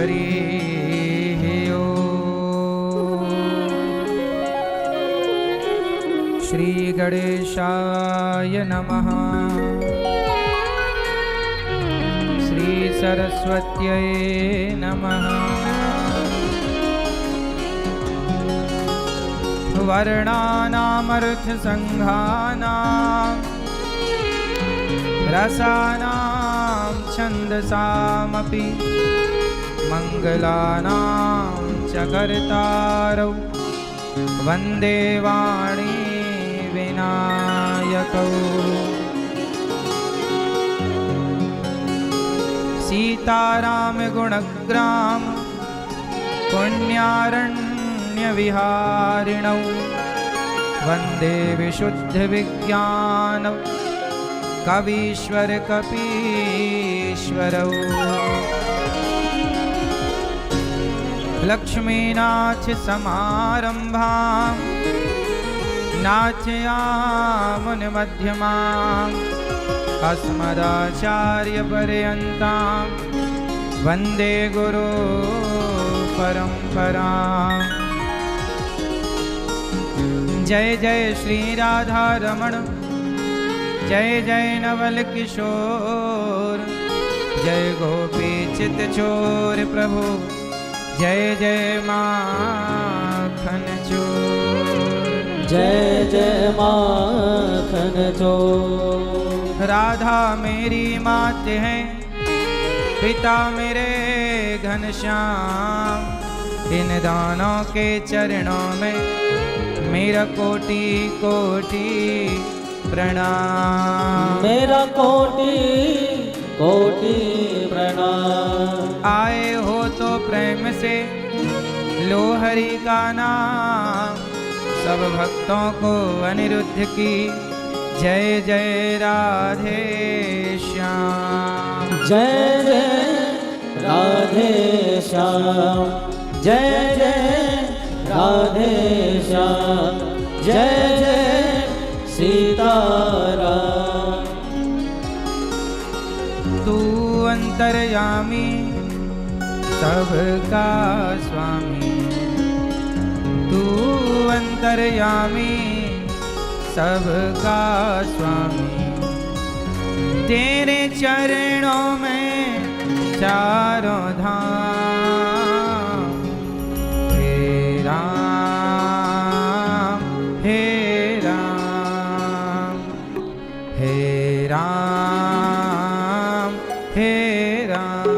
हरिः ओम्। श्री गणेशाय नमः। श्री सरस्वत्यै नमः। वर्णानामर्थसङ्घानां रसानां छन्दसामपि मङ्गलानां च कर्तारौ वन्दे वाणी विनायकौ। सीताराम गुणग्राम पुण्यारण्यविहारिणौ वन्दे विशुद्धविज्ञानौ कवीश्वर कपीश्वरौ। लक्ष्मीनाथ समारंभां नाथयामुनिमध्यमाम् अस्मदाचार्यपर्यन्तां वन्दे गुरु परम्पराम्। जय जय श्री राधा रमण, जय जय नवल किशोर, जय गोपी चित चोर प्रभु, जय जय माखन चोर, जय जय माखन चोर। राधा मेरी मात है, पिता मेरे घनश्याम, इन दानों के चरणों में मेरा कोटि कोटि प्रणाम, मेरा कोटि कोटि प्रणाम। आए हो तो प्रेम से लो हरि का नाम, सब भक्तों को अनिरुद्ध की जय जय राधे श्याम। जय जय राधे श्याम, जय जय राधे श्याम, जय जय सीताराम। तू अंतर्यामी सबका स्वामी, तू अंतर्यामी सबका स्वामी, तेरे चरणों में चारों धाम। हे राम हे राम, हे राम हे राम।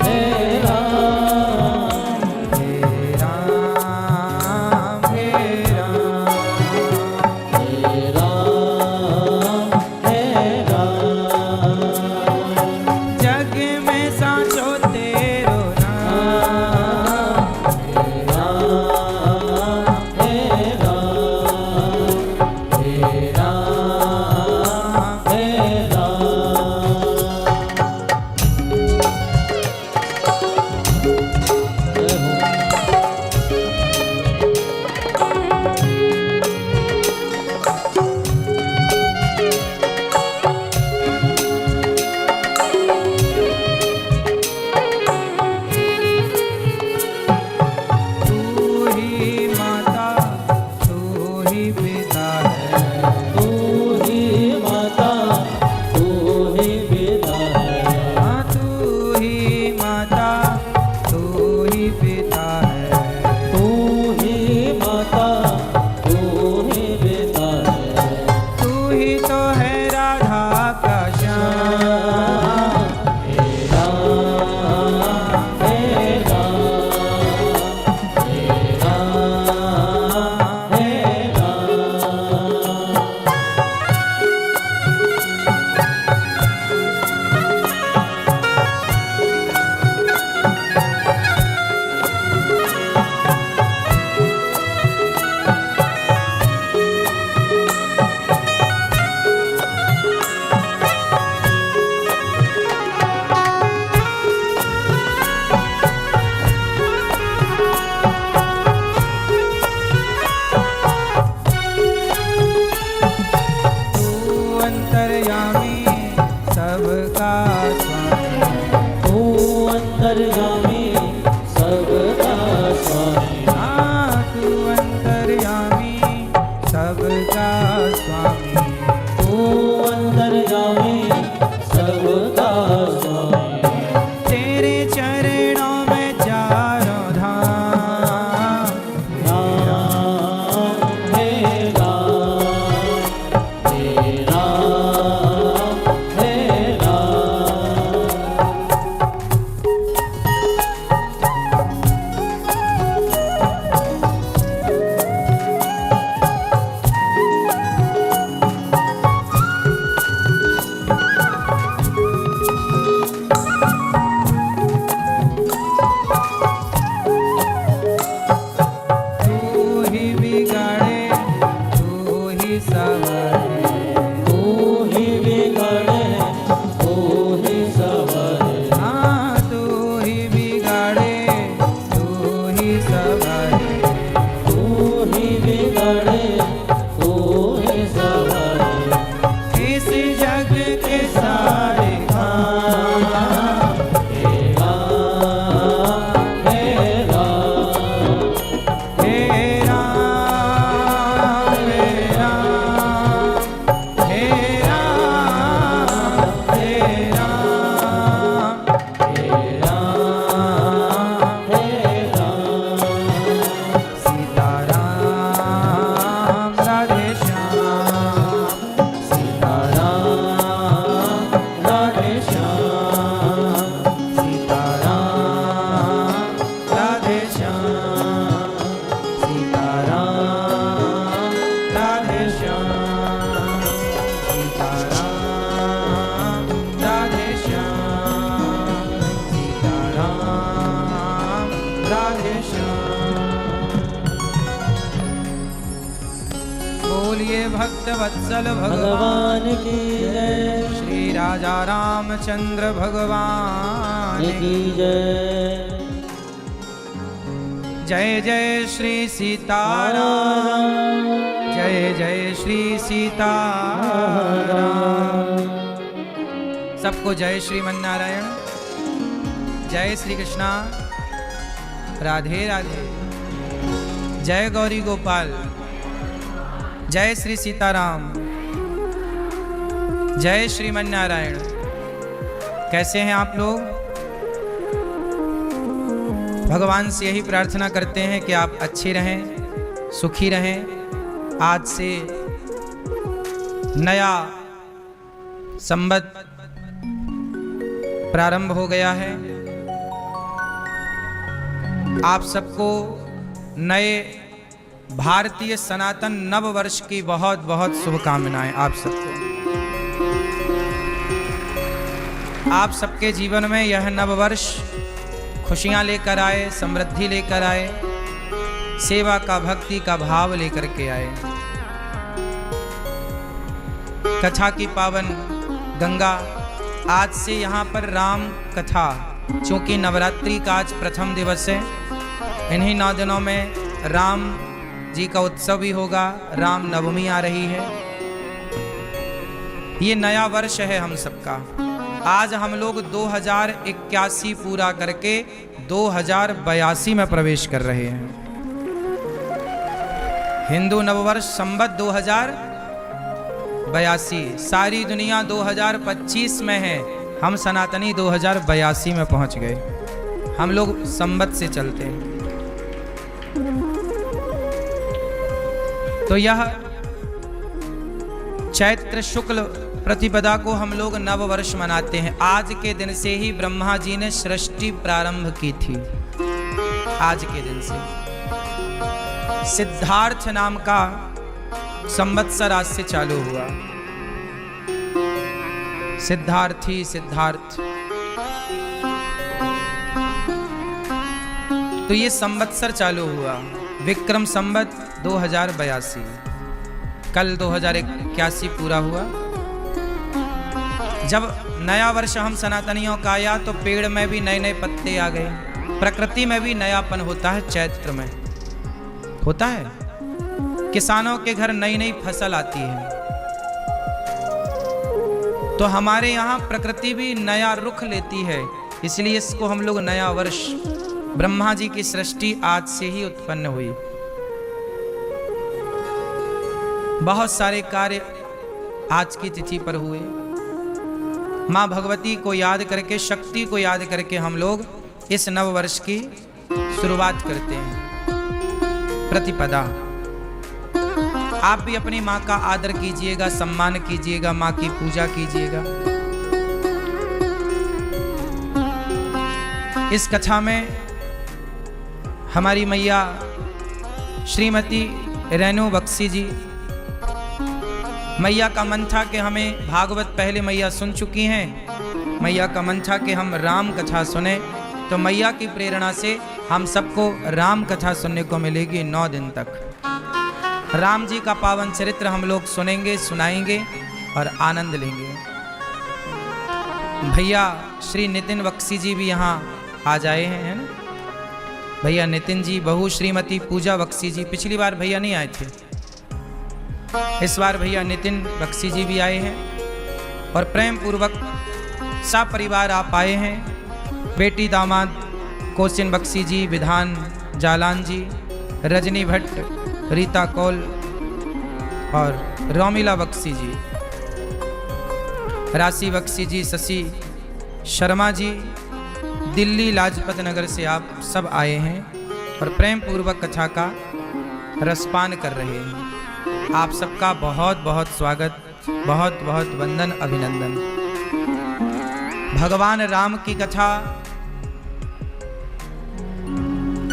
हे भक्त वत्सल भगवान की जय, श्री राजा रामचंद्र भगवान की जय। जय जय श्री सीताराम, जय जय श्री सीताराम। सबको जय श्रीमन्नारायण, जय श्री कृष्णा, राधे राधे, जय गौरी गोपाल, जय श्री सीताराम, जय श्रीमन्नारायण। कैसे हैं आप लोग? भगवान से यही प्रार्थना करते हैं कि आप अच्छे रहें, सुखी रहें। आज से नया संवत प्रारंभ हो गया है। आप सबको नए भारतीय सनातन नव वर्ष की बहुत बहुत शुभकामनाएं। आप सबको, आप सबके जीवन में यह नव वर्ष खुशियां लेकर आए, समृद्धि लेकर आए, सेवा का, भक्ति का भाव लेकर के आए। कथा की पावन गंगा, आज से यहाँ पर राम कथा, चूंकि नवरात्रि का आज प्रथम दिवस है, इन्हीं 9 दिनों में राम जी का उत्सव भी होगा। राम नवमी आ रही है। ये नया वर्ष है हम सबका। आज हम लोग 2081 पूरा करके 2082 में प्रवेश कर रहे हैं। हिंदू नववर्ष संवत 2082, सारी दुनिया 2025 में है, हम सनातनी 2082 में पहुंच गए। हम लोग संवत से चलते हैं। तो यह चैत्र शुक्ल प्रतिपदा को हम लोग नव वर्ष मनाते हैं। आज के दिन से ही ब्रह्मा जी ने सृष्टि प्रारंभ की थी। आज के दिन से सिद्धार्थ नाम का संवत्सर आज से चालू हुआ। सिद्धार्थी, सिद्धार्थ, तो ये संवत्सर चालू हुआ। विक्रम संवत 2082, कल 2081 पूरा हुआ। जब नया वर्ष हम सनातनियों का आया तो पेड़ में भी नए नए पत्ते आ गए, प्रकृति में भी नयापन होता है। चैत्र में होता है, किसानों के घर नई नई फसल आती है। तो हमारे यहाँ प्रकृति भी नया रुख लेती है, इसलिए इसको हम लोग नया वर्ष, ब्रह्मा जी की सृष्टि आज से ही उत्पन्न हुई। बहुत सारे कार्य आज की तिथि पर हुए। माँ भगवती को याद करके, शक्ति को याद करके हम लोग इस नव वर्ष की शुरुआत करते हैं। प्रतिपदा, आप भी अपनी माँ का आदर कीजिएगा, सम्मान कीजिएगा, माँ की पूजा कीजिएगा। इस कथा में हमारी मैया श्रीमती रेणु बख्शी जी, मैया का मन था कि हमें भागवत पहले मैया सुन चुकी हैं। मैया का मन था कि हम राम कथा सुने, तो मैया की प्रेरणा से हम सबको राम कथा सुनने को मिलेगी 9 दिन तक। राम जी का पावन चरित्र हम लोग सुनेंगे, सुनाएंगे और आनंद लेंगे। भैया श्री नितिन बख्शी जी भी यहाँ आ जाए हैं, है ना? भैया नितिन जी, बहू श्रीमती पूजा बख्शी जी, पिछली बार भैया नहीं आए थे, इस बार भैया नितिन बख्शी जी भी आए हैं। और प्रेम पूर्वक सब परिवार आप आए हैं। बेटी दामाद कोशिन बख्शी जी, विधान जालान जी, रजनी भट्ट, रीता कौल और रोमिला बख्शी जी, राशि बख्शी जी, शशि शर्मा जी, दिल्ली लाजपत नगर से आप सब आए हैं और प्रेम पूर्वक कथा का रसपान कर रहे हैं। आप सबका बहुत बहुत स्वागत, बहुत बहुत वंदन, अभिनंदन। भगवान राम की कथा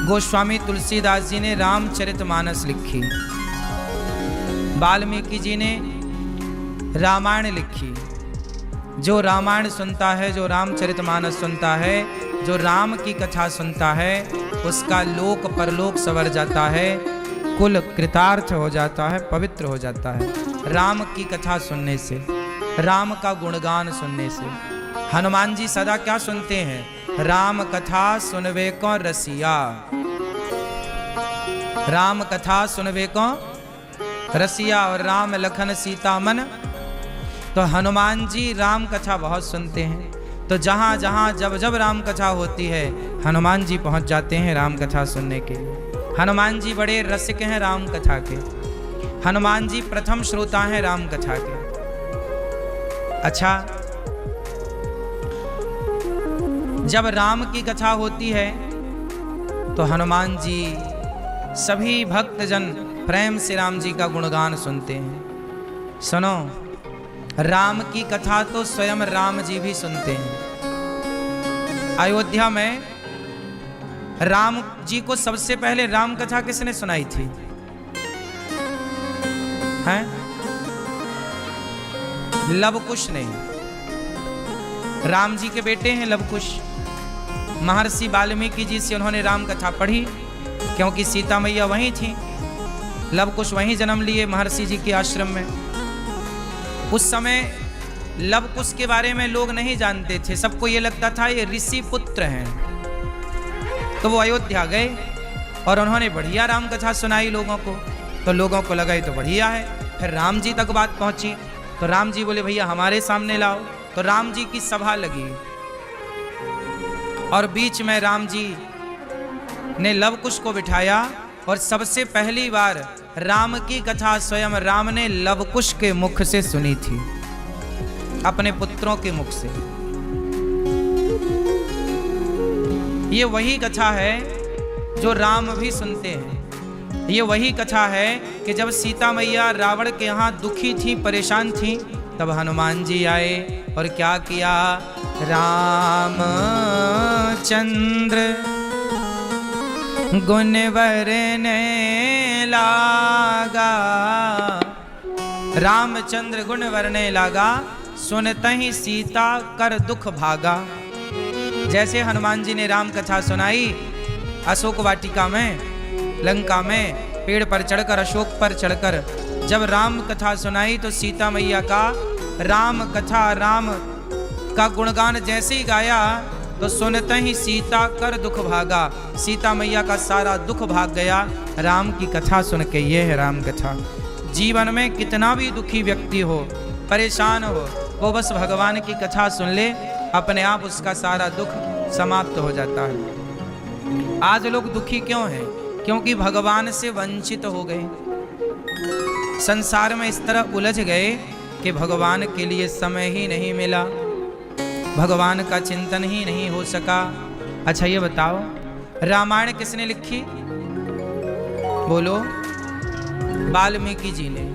गोस्वामी तुलसीदास जी ने रामचरितमानस लिखी, वाल्मीकि जी ने रामायण लिखी। जो रामायण सुनता है, जो रामचरितमानस सुनता है, जो राम की कथा सुनता है, उसका लोक परलोक संवर जाता है। कुल कृतार्थ हो जाता है, पवित्र हो जाता है राम की कथा सुनने से, राम का गुणगान सुनने से। हनुमान जी सदा क्या सुनते हैं? राम कथा सुनवे को रसिया, राम कथा सुनवे को रसिया, और राम लखन सीता मन। तो हनुमान जी राम कथा बहुत सुनते हैं। तो जहाँ जहाँ जब जब राम कथा होती है हनुमान जी पहुँच जाते हैं राम कथा सुनने के लिए। हनुमान जी बड़े रसिक हैं राम कथा के। हनुमान जी प्रथम श्रोता हैं राम कथा के। अच्छा, जब राम की कथा होती है तो हनुमान जी सभी भक्तजन प्रेम से राम जी का गुणगान सुनते हैं। सुनो, राम की कथा तो स्वयं राम जी भी सुनते हैं। अयोध्या में राम जी को सबसे पहले राम कथा किसने सुनाई थी? हैं? लवकुश ने। राम जी के बेटे हैं लवकुश। महर्षि वाल्मीकि जी से उन्होंने राम कथा पढ़ी, क्योंकि सीता मैया वहीं थी। लवकुश वहीं जन्म लिए महर्षि जी के आश्रम में। उस समय लवकुश के बारे में लोग नहीं जानते थे, सबको ये लगता था ये ऋषि पुत्र हैं। तो वो अयोध्या गए और उन्होंने बढ़िया राम कथा सुनाई लोगों को, तो लोगों को लगा ये तो बढ़िया है। फिर राम जी तक बात पहुंची तो राम जी बोले भैया हमारे सामने लाओ। तो राम जी की सभा लगी और बीच में राम जी ने लवकुश को बिठाया और सबसे पहली बार राम की कथा स्वयं राम ने लवकुश के मुख से सुनी थी, अपने पुत्रों के मुख से। ये वही कथा है जो राम भी सुनते हैं। ये वही कथा है कि जब सीता मैया रावण के यहाँ दुखी थी, परेशान थी, तब हनुमान जी आए और क्या किया? राम चंद्र गुण वरने लागा, रामचंद्र गुण वरने लागा, सुनते ही सीता कर दुख भागा। जैसे हनुमान जी ने राम कथा सुनाई अशोक वाटिका में, लंका में, पेड़ पर चढ़कर, अशोक पर चढ़कर जब राम कथा सुनाई तो सीता मैया का राम कथा, राम का गुणगान जैसे ही गाया तो सुनते ही सीता कर दुख भागा। सीता मैया का सारा दुख भाग गया राम की कथा सुन के। ये है राम कथा। जीवन में कितना भी दुखी व्यक्ति हो, परेशान हो, वो बस भगवान की कथा सुन ले, अपने आप उसका सारा दुख समाप्त हो जाता है। आज लोग दुखी क्यों हैं? क्योंकि भगवान से वंचित हो गए, संसार में इस तरह उलझ गए कि भगवान के लिए समय ही नहीं मिला, भगवान का चिंतन ही नहीं हो सका। अच्छा ये बताओ, रामायण किसने लिखी? बोलो। वाल्मीकि जी ने।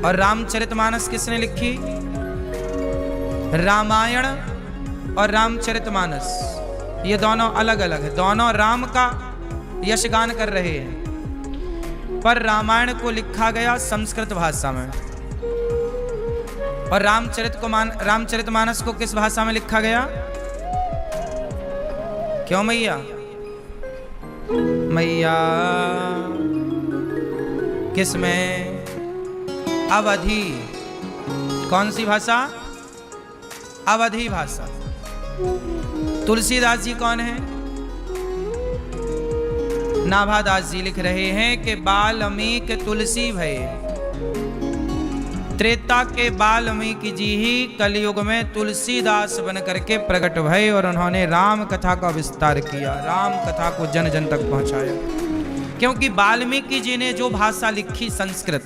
और रामचरितमानस किसने लिखी? रामायण और रामचरितमानस ये दोनों अलग अलग है, दोनों राम का यशगान कर रहे हैं। पर रामायण को लिखा गया संस्कृत भाषा में और रामचरितमानस को किस भाषा में लिखा गया? क्यों मैया? मैया किस में? अवधी। कौन सी भाषा? अवधी भाषा। तुलसीदास जी कौन है? नाभादास जी लिख रहे हैं कि वाल्मीकि तुलसी भय, त्रेता के वाल्मीकि जी ही कलयुग में तुलसीदास बन करके प्रकट भये और उन्होंने राम कथा का विस्तार किया, राम कथा को जन जन तक पहुंचाया। क्योंकि वाल्मीकि जी ने जो भाषा लिखी संस्कृत,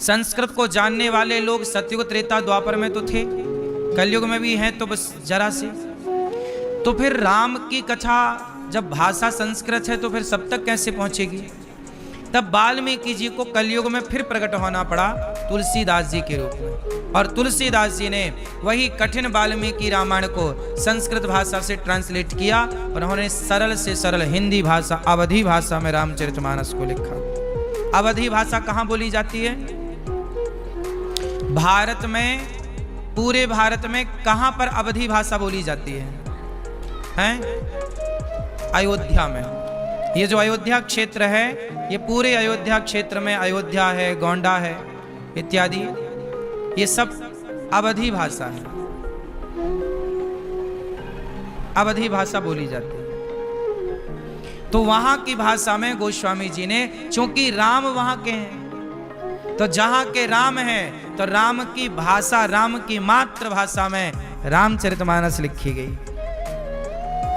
संस्कृत को जानने वाले लोग सतयुग त्रेता द्वापर में तो थे, कलयुग में भी हैं तो बस जरा से। तो फिर राम की कथा जब भाषा संस्कृत है तो फिर सब तक कैसे पहुंचेगी? तब वाल्मीकि जी को कलयुग में फिर प्रकट होना पड़ा तुलसीदास जी के रूप में। और तुलसीदास जी ने वही कठिन वाल्मीकि रामायण को संस्कृत भाषा से ट्रांसलेट किया और उन्होंने सरल से सरल हिंदी भाषा, अवधी भाषा में रामचरितमानस को लिखा। अवधी भाषा कहाँ बोली जाती है? भारत में, पूरे भारत में कहाँ पर अवधी भाषा बोली जाती है? हैं? अयोध्या में। ये जो अयोध्या क्षेत्र है, ये पूरे अयोध्या क्षेत्र में अयोध्या है, गोंडा है इत्यादि, ये सब अवधी भाषा है, अवधी भाषा बोली जाती है। तो वहां की भाषा में गोस्वामी जी ने, चूंकि राम वहां के हैं, तो जहां के राम हैं, तो राम की भाषा, राम की मातृभाषा में रामचरितमानस लिखी गई।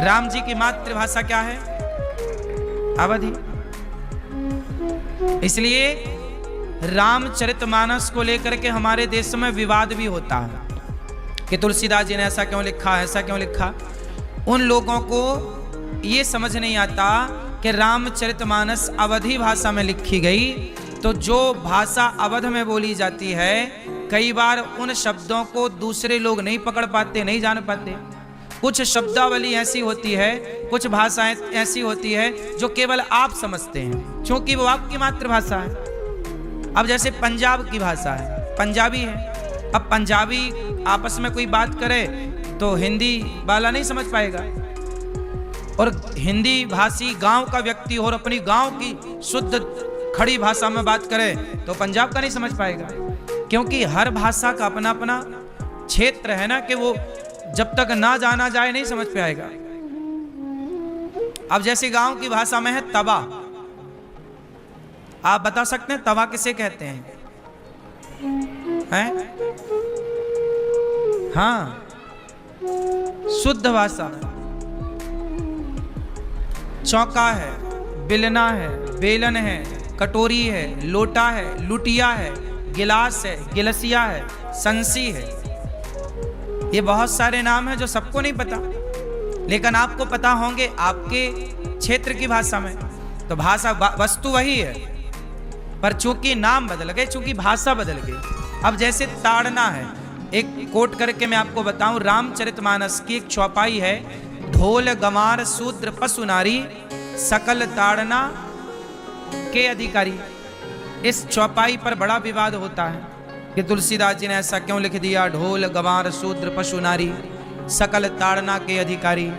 राम जी की मातृभाषा क्या है? अवधी। इसलिए रामचरितमानस को लेकर के हमारे देश में विवाद भी होता है कि तुलसीदास जी ने ऐसा क्यों लिखा, ऐसा क्यों लिखा। उन लोगों को ये समझ नहीं आता कि रामचरितमानस अवधी भाषा में लिखी गई, तो जो भाषा अवध में बोली जाती है, कई बार उन शब्दों को दूसरे लोग नहीं पकड़ पाते, नहीं जान पाते। कुछ शब्दावली ऐसी होती है, कुछ भाषाएं ऐसी होती है जो केवल आप समझते हैं, क्योंकि वो आपकी मातृभाषा है। अब जैसे पंजाब की भाषा है, पंजाबी है। अब पंजाबी आपस में कोई बात करे तो हिंदी वाला नहीं समझ पाएगा, और हिंदी भाषी गांव का व्यक्ति और अपनी गांव की शुद्ध खड़ी भाषा में बात करे तो पंजाब का नहीं समझ पाएगा, क्योंकि हर भाषा का अपना अपना क्षेत्र है ना, कि वो जब तक ना जाना जाए नहीं समझ पे आएगा। अब जैसे गांव की भाषा में है तवा, आप बता सकते हैं तवा किसे कहते हैं? हैं? हाँ, शुद्ध भाषा। चौका है, बिलना है, बेलन है, कटोरी है, लोटा है, लुटिया है, गिलास है, गिलसिया है, संसी है। ये बहुत सारे नाम हैं जो सबको नहीं पता, लेकिन आपको पता होंगे आपके क्षेत्र की भाषा में। तो भाषा वस्तु वही है, पर चूंकि नाम बदल गए, चूंकि भाषा बदल गई। अब जैसे ताड़ना है, एक कोट करके मैं आपको बताऊं, रामचरितमानस की एक चौपाई है, ढोल गंवार शूद्र पशु नारी सकल ताड़ना के अधिकारी। इस चौपाई पर बड़ा विवाद होता है कि तुलसीदास जी ने ऐसा क्यों लिख दिया, ढोल गंवार शूद्र पशु नारी सकल ताड़ना के अधिकारी।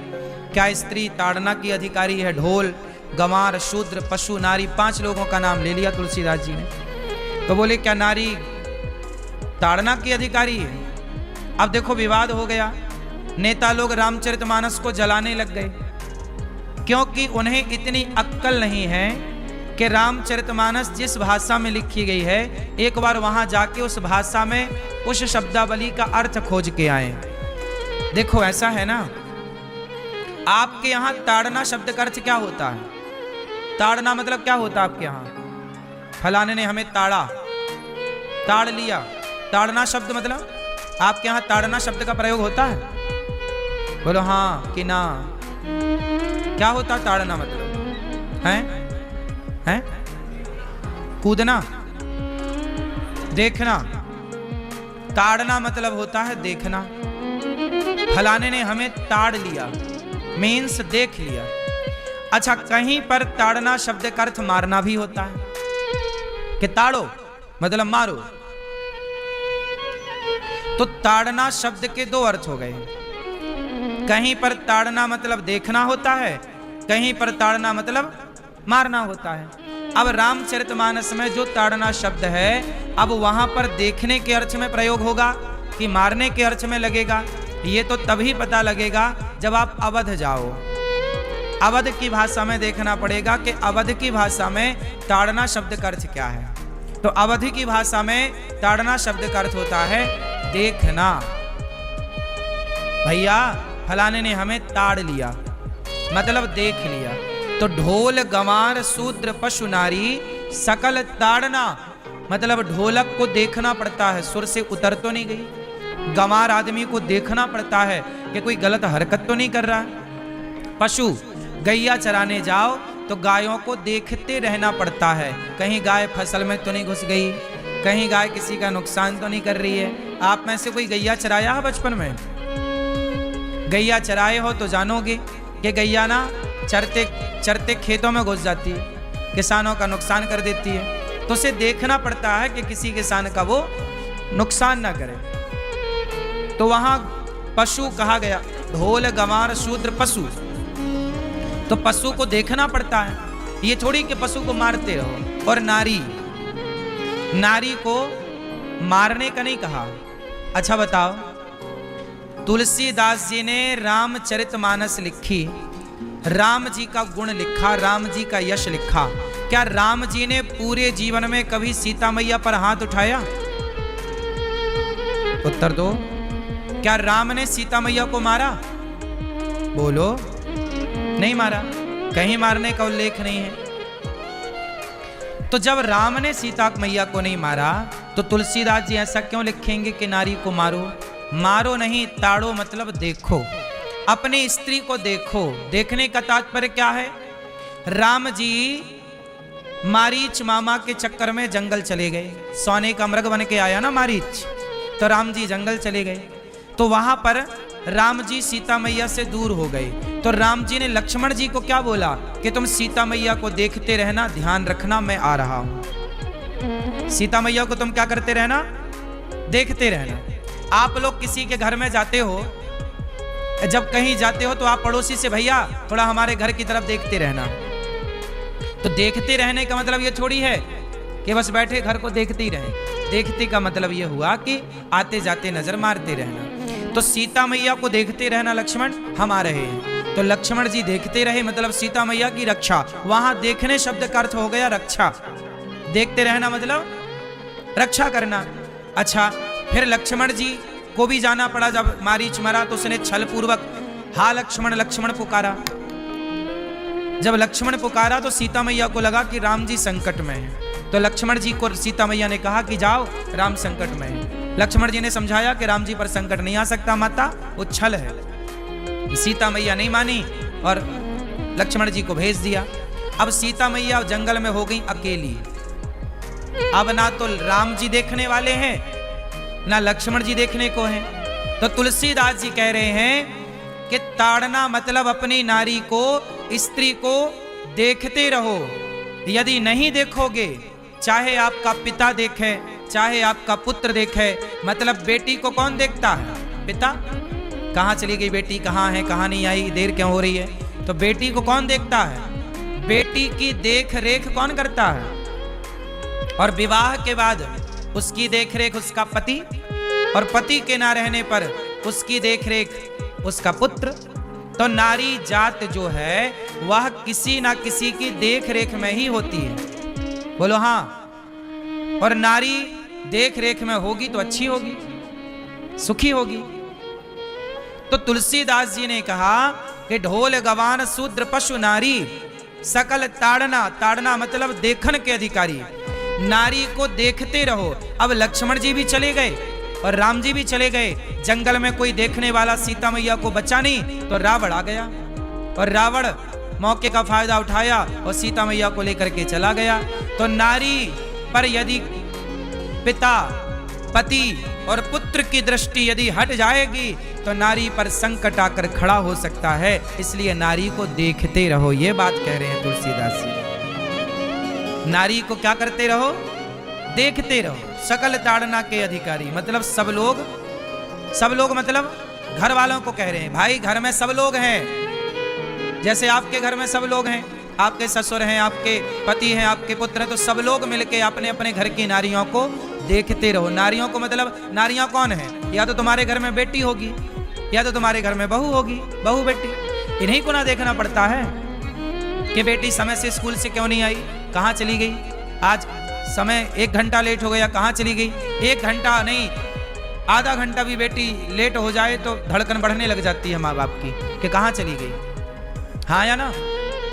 क्या स्त्री ताड़ना की अधिकारी है? ढोल गंवार शूद्र पशु नारी, 5 लोगों का नाम ले लिया तुलसीदास जी ने। तो बोले क्या नारी ताड़ना की अधिकारी है? अब देखो विवाद हो गया, नेता लोग रामचरितमानस को जलाने लग गए, क्योंकि उन्हें इतनी अक्ल नहीं है कि रामचरितमानस जिस भाषा में लिखी गई है, एक बार वहां जाके उस भाषा में उस शब्दावली का अर्थ खोज के आए। देखो ऐसा है ना, आपके यहाँ ताड़ना शब्द का अर्थ क्या होता है? ताड़ना मतलब क्या होता है आपके यहाँ? फलाने ने हमें ताड़ा, ताड़ लिया। ताड़ना शब्द मतलब आपके यहाँ ताड़ना शब्द का प्रयोग होता है? बोलो हाँ कि ना। क्या होता है ताड़ना मतलब? हैं? कूदना, देखना। ताड़ना मतलब होता है देखना। फलाने ने हमें ताड़ लिया, मीन्स देख लिया। अच्छा, कहीं पर ताड़ना शब्द का अर्थ मारना भी होता है कि ताड़ो मतलब मारो। तो ताड़ना शब्द के 2 अर्थ हो गए। कहीं पर ताड़ना मतलब देखना होता है, कहीं पर ताड़ना मतलब मारना होता है। अब रामचरितमानस में जो ताड़ना शब्द है, अब वहां पर देखने के अर्थ में प्रयोग होगा कि मारने के अर्थ में लगेगा, ये तो तभी पता लगेगा जब आप अवध जाओ। अवध की भाषा में देखना पड़ेगा कि अवध की भाषा में ताड़ना शब्द का अर्थ क्या है। तो अवध की भाषा में ताड़ना शब्द का अर्थ होता है देखना। भैया फलाने ने हमें ताड़ लिया मतलब देख लिया। तो ढोल गंवार शूद्र पशु नारी सकल ताड़ना मतलब ढोलक को देखना पड़ता है, सुर से उतर तो नहीं गई। गंवार आदमी को देखना पड़ता है कि कोई गलत हरकत तो नहीं कर रहा है। पशु गैया चराने जाओ तो गायों को देखते रहना पड़ता है, कहीं गाय फसल में तो नहीं घुस गई, कहीं गाय किसी का नुकसान तो नहीं कर रही है। आप में से कोई गैया चराया है बचपन में? गैया चराए हो तो जानोगे कि गैया ना चरते चरते खेतों में घुस जाती है, किसानों का नुकसान कर देती है। तो उसे देखना पड़ता है कि किसी किसान का वो नुकसान ना करे। तो वहां पशु कहा गया, ढोल गंवार शूद्र पशु। तो पशु को देखना पड़ता है, ये थोड़ी कि पशु को मारते रहो। और नारी को मारने का नहीं कहा। अच्छा बताओ, तुलसीदास जी ने रामचरितमानस लिखी, राम जी का गुण लिखा, राम जी का यश लिखा। क्या राम जी ने पूरे जीवन में कभी सीता मैया पर हाथ उठाया? उत्तर दो। क्या राम ने सीता मैया को मारा? बोलो। नहीं मारा, कहीं मारने का उल्लेख नहीं है। तो जब राम ने सीता मैया को नहीं मारा तो तुलसीदास जी ऐसा क्यों लिखेंगे कि नारी को मारो? मारो नहीं, ताड़ो मतलब देखो, अपनी स्त्री को देखो। देखने का तात्पर्य क्या है? राम जी मारीच मामा के चक्कर में जंगल चले गए, सोने का मृग बन के आया ना मारीच, तो राम जी जंगल चले गए। तो वहां पर राम जी सीता मैया से दूर हो गए। तो राम जी ने लक्ष्मण जी को क्या बोला कि तुम सीता मैया को देखते रहना, ध्यान रखना, मैं आ रहा हूं। सीता मैया को तुम क्या करते रहना? देखते रहना। आप लोग किसी के घर में जाते हो, जब कहीं जाते हो तो आप पड़ोसी से भैया थोड़ा हमारे घर की तरफ देखते रहना। तो देखते रहने का मतलब ये थोड़ी है कि बस बैठे घर को देखते ही रहे। देखते का मतलब ये हुआ कि आते जाते नजर मारते रहना। तो सीता मैया को देखते रहना लक्ष्मण, हम आ रहे हैं। तो लक्ष्मण जी देखते रहे, मतलब सीता मैया की रक्षा। वहां देखने शब्द का अर्थ हो गया रक्षा। देखते रहना मतलब रक्षा करना। अच्छा, फिर लक्ष्मण जी को भी जाना पड़ा। जब मारीच मरा तो उसने छल पूर्वक हा लक्ष्मण लक्ष्मण पुकारा। जब लक्ष्मण पुकारा तो सीता मैया को लगा कि राम जी संकट में है। तो लक्ष्मण जी को सीता मैया ने कहा कि जाओ, राम संकट में है। लक्ष्मण जी ने समझाया कि राम जी पर संकट नहीं आ सकता माता, वो छल है। सीता मैया नहीं मानी और लक्ष्मण जी को भेज दिया। अब सीता मैया जंगल में हो गई अकेली। अब ना तो राम जी देखने वाले हैं ना लक्ष्मण जी देखने को हैं। तो तुलसीदास जी कह रहे हैं कि ताड़ना मतलब अपनी नारी को, स्त्री को देखते रहो। यदि नहीं देखोगे, चाहे आपका पिता देखे, चाहे आपका पुत्र देखे, मतलब बेटी को कौन देखता है? पिता। कहाँ चली गई बेटी, कहाँ है, कहाँ नहीं आई, देर क्यों हो रही है? तो बेटी को कौन देखता है? बेटी की देख रेख कौन करता है? और विवाह के बाद उसकी देख रेख उसका पति, और पति के ना रहने पर उसकी देख रेख उसका पुत्र। तो नारी जात जो है वह किसी ना किसी की देख रेख में ही होती है। बोलो हाँ। और नारी देख रेख में होगी तो अच्छी होगी, सुखी होगी। तो तुलसीदास जी ने कहा कि ढोल गवान शूद्र पशु नारी सकल ताड़ना। ताड़ना मतलब देखन के अधिकारी। नारी को देखते रहो। अब लक्ष्मण जी भी चले गए और राम जी भी चले गए। जंगल में कोई देखने वाला सीता मैया को बचा नहीं, तो रावण आ गया और रावण मौके का फायदा उठाया और सीता मैया को लेकर के चला गया। तो नारी पर यदि पिता, पति और पुत्र की दृष्टि यदि हट जाएगी तो नारी पर संकट आकर खड़ा हो सकता है। इसलिए नारी को देखते रहो, ये बात कह रहे हैं तुलसीदास जी। नारी को क्या करते रहो? देखते रहो। सकल ताड़ना के अधिकारी मतलब सब लोग मतलब घर वालों को कह रहे हैं, भाई घर में सब लोग हैं। जैसे आपके घर में सब लोग हैं, आपके ससुर हैं, आपके पति हैं, आपके पुत्र हैं, तो सब लोग मिलके अपने अपने घर की नारियों को देखते रहो। नारियों को मतलब नारियां कौन है? या तो तुम्हारे घर में बेटी होगी, या तो तुम्हारे घर में बहू होगी, बहू बेटी। इन्हीं को ना देखना पड़ता है कि बेटी समय से स्कूल से क्यों नहीं आई, कहाँ चली गई, आज समय 1 घंटा लेट हो गया, कहाँ चली गई। 1 घंटा नहीं, आधा घंटा भी बेटी लेट हो जाए तो धड़कन बढ़ने लग जाती है माँ बाप की कि कहाँ चली गई। हाँ या ना?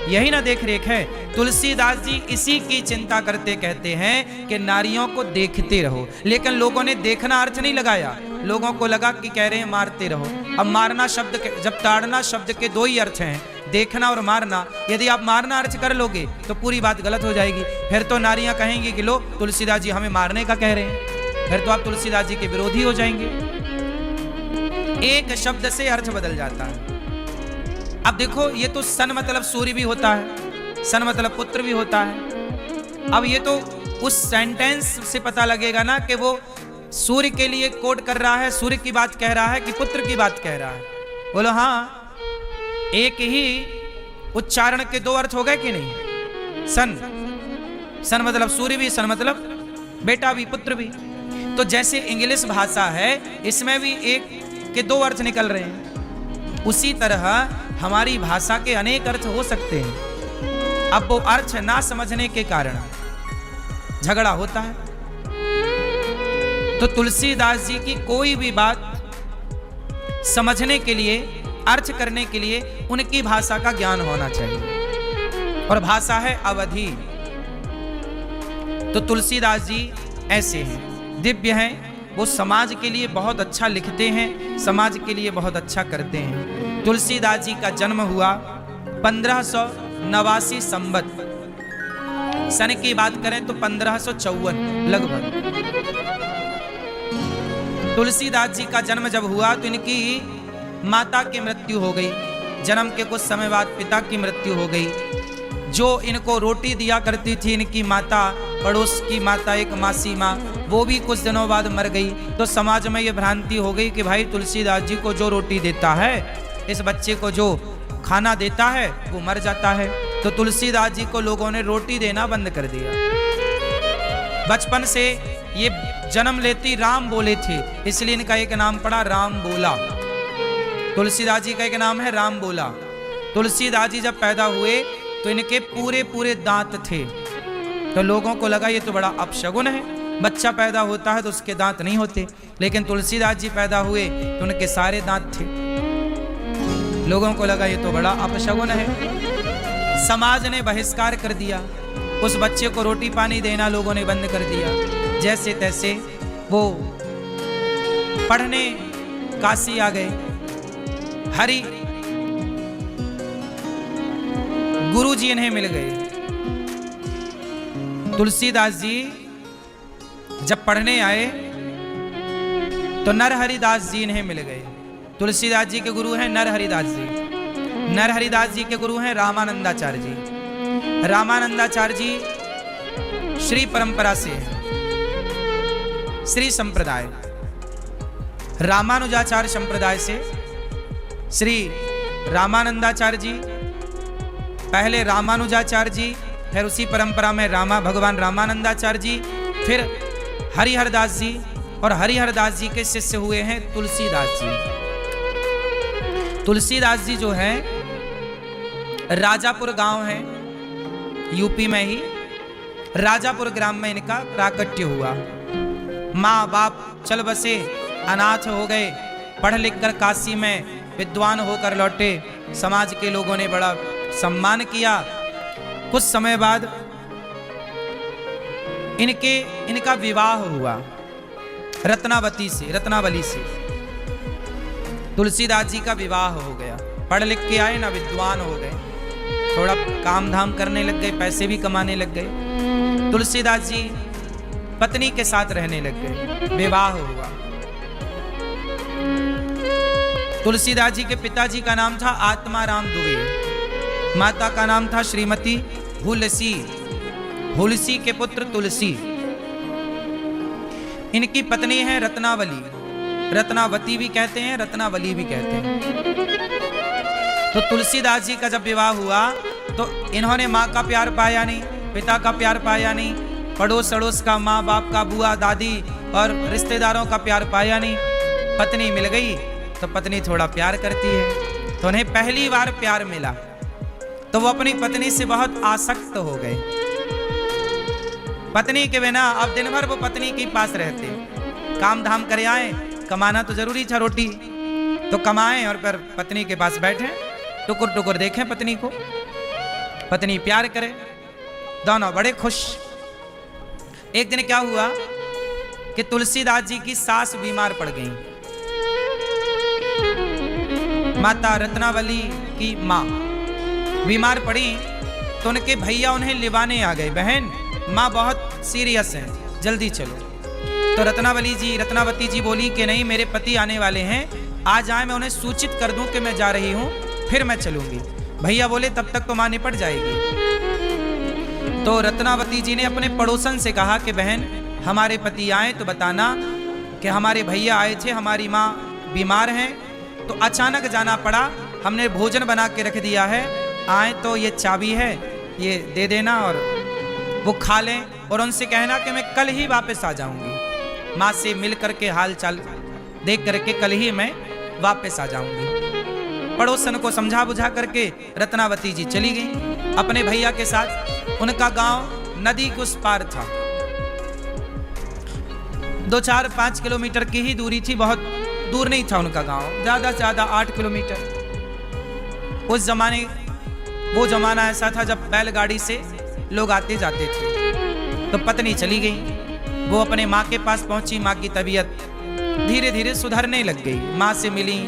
यही ना देख रेख है। तुलसीदास जी इसी की चिंता करते कहते हैं कि नारियों को देखते रहो। लेकिन लोगों ने देखना अर्थ नहीं लगाया, लोगों को लगा कि कह रहे हैं मारते रहो। अब मारना शब्द के, जब ताड़ना शब्द के 2 ही अर्थ हैं, देखना और मारना। यदि आप मारना अर्थ कर लोगे तो पूरी बात गलत हो जाएगी। फिर तो नारियां कहेंगी कि लो तुलसीदास जी हमें मारने का कह रहे हैं, फिर तो आप तुलसीदास जी के विरोधी हो जाएंगे। एक शब्द से अर्थ बदल जाता है। अब देखो, ये तो सन मतलब सूर्य भी होता है, सन मतलब पुत्र भी होता है। अब ये तो उस सेंटेंस से पता लगेगा ना कि वो सूर्य के लिए कोट कर रहा है, सूर्य की बात कह रहा है कि पुत्र की बात कह रहा है। बोलो हाँ। एक ही उच्चारण के दो अर्थ हो गए कि नहीं? सन, सन मतलब सूर्य भी, सन मतलब बेटा भी, पुत्र भी। तो जैसे इंग्लिश भाषा है, इसमें भी एक के दो अर्थ निकल रहे हैं, उसी तरह हमारी भाषा के अनेक अर्थ हो सकते हैं। अब वो अर्थ ना समझने के कारण झगड़ा होता है। तो तुलसीदास जी की कोई भी बात समझने के लिए, अर्थ करने के लिए उनकी भाषा का ज्ञान होना चाहिए, और भाषा है अवधि। तो तुलसीदास जी ऐसे हैं, दिव्य हैं, वो समाज के लिए बहुत अच्छा लिखते हैं, समाज के लिए बहुत अच्छा करते हैं। तुलसीदास जी का जन्म हुआ 1589 संवत, सन की बात करें तो 1554 लगभग। तुलसीदास जी का जन्म जब हुआ तो इनकी माता की मृत्यु हो गई। जन्म के कुछ समय बाद पिता की मृत्यु हो गई। जो इनको रोटी दिया करती थी इनकी माता, पड़ोस की माता, एक मासी माँ, वो भी कुछ दिनों बाद मर गई। तो समाज में ये भ्रांति हो गई कि भाई तुलसीदास जी को जो रोटी देता है, इस बच्चे को जो खाना देता है, वो मर जाता है। तो तुलसीदास जी को लोगों ने रोटी देना बंद कर दिया। बचपन से ये जन्म लेती राम बोले थे, इसलिए इनका एक नाम पड़ा राम बोला। तुलसीदास जी का एक नाम है राम बोला। तुलसीदास जी जब पैदा हुए तो इनके पूरे पूरे दांत थे। तो लोगों को लगा ये तो बड़ा अपशगुन है, बच्चा पैदा होता है तो उसके दांत नहीं होते, लेकिन तुलसीदास जी पैदा हुए तो उनके सारे दांत थे। लोगों को लगा ये तो बड़ा अपशगुन है। समाज ने बहिष्कार कर दिया, उस बच्चे को रोटी पानी देना लोगों ने बंद कर दिया। जैसे तैसे वो पढ़ने काशी आ गए। हरि गुरु जी इन्हें मिल गए। तुलसीदास जी जब पढ़ने आए तो नरहरिदास जी इन्हें मिल गए। तुलसीदास जी के गुरु हैं नरहरिदास जी। नरहरिदास जी के गुरु हैं रामानंदाचार्य जी। रामानंदाचार्य जी श्री परंपरा से हैं, श्री संप्रदाय। रामानुजाचार्य संप्रदाय से श्री रामानंदाचार्य जी, पहले रामानुजाचार्य जी, फिर उसी परंपरा में भगवान रामानंदाचार्य जी, फिर हरिहरदास जी, और हरिहरदास जी के शिष्य हुए हैं तुलसीदास जी। तुलसीदास जी जो है राजापुर गांव है, यूपी में ही राजापुर ग्राम में इनका प्राकट्य हुआ। माँ बाप चल बसे, अनाथ हो गए, पढ़ लिख कर काशी में विद्वान होकर लौटे। समाज के लोगों ने बड़ा सम्मान किया। कुछ समय बाद इनका विवाह हुआ रत्नावली से। तुलसीदास जी का विवाह हो गया। पढ़ लिख के आए ना, विद्वान हो गए, थोड़ा काम धाम करने लग गए, पैसे भी कमाने लग गए। तुलसीदास जी पत्नी के साथ रहने लग गए, विवाह हुआ। तुलसीदास जी के पिताजी का नाम था आत्माराम दुबे, माता का नाम था श्रीमती हुलसी। हुलसी के पुत्र तुलसी। इनकी पत्नी है रत्नावली, रत्नावती भी कहते हैं, रत्नावली भी कहते हैं। तो तुलसीदास जी का जब विवाह हुआ तो इन्होंने माँ का प्यार पाया नहीं, पिता का प्यार पाया नहीं, पड़ोस अड़ोस का, माँ बाप का, बुआ दादी और रिश्तेदारों का प्यार पाया नहीं। पत्नी मिल गई तो पत्नी थोड़ा प्यार करती है, तो उन्हें पहली बार प्यार मिला तो वो अपनी पत्नी से बहुत आसक्त हो गए। पत्नी के बिना अब दिन भर वो पत्नी के पास रहते, काम धाम करे आए, कमाना तो जरूरी था, रोटी तो कमाएं और फिर पत्नी के पास बैठे, टुकुर टुकुर देखें पत्नी को, पत्नी प्यार करे, दोनों बड़े खुश। एक दिन क्या हुआ कि तुलसीदास जी की सास बीमार पड़ गई। माता रत्नावली की माँ बीमार पड़ी तो उनके भैया उन्हें लिवाने आ गए, बहन माँ बहुत सीरियस हैं, जल्दी चलो। तो रत्नावती जी बोली कि नहीं, मेरे पति आने वाले हैं, आज आए, मैं उन्हें सूचित कर दूं कि मैं जा रही हूं, फिर मैं चलूंगी। भैया बोले तब तक तो माँ निपट जाएगी। तो रत्नावती जी ने अपने पड़ोसन से कहा कि बहन हमारे पति आए तो बताना कि हमारे भैया आए थे, हमारी माँ बीमार हैं, तो अचानक जाना पड़ा, हमने भोजन बना के रख दिया है, आए तो ये चाबी है, ये दे देना और वो खा लें, और उनसे कहना कि मैं कल ही वापस आ जाऊंगी। माँ से मिल करके हाल चाल देख करके कल ही मैं वापस आ जाऊंगी। पड़ोसन को समझा बुझा करके रत्नावती जी चली गई अपने भैया के साथ। उनका गांव नदी के उस पार था, 2-4-5 किलोमीटर की ही दूरी थी, बहुत दूर नहीं था उनका गांव, ज्यादा से ज्यादा 8 किलोमीटर। उस जमाने वो जमाना ऐसा था जब बैलगाड़ी से लोग आते जाते थे। तो पत्नी चली गई, वो अपने माँ के पास पहुंची। माँ की तबीयत धीरे धीरे सुधरने लग गई, माँ से मिली,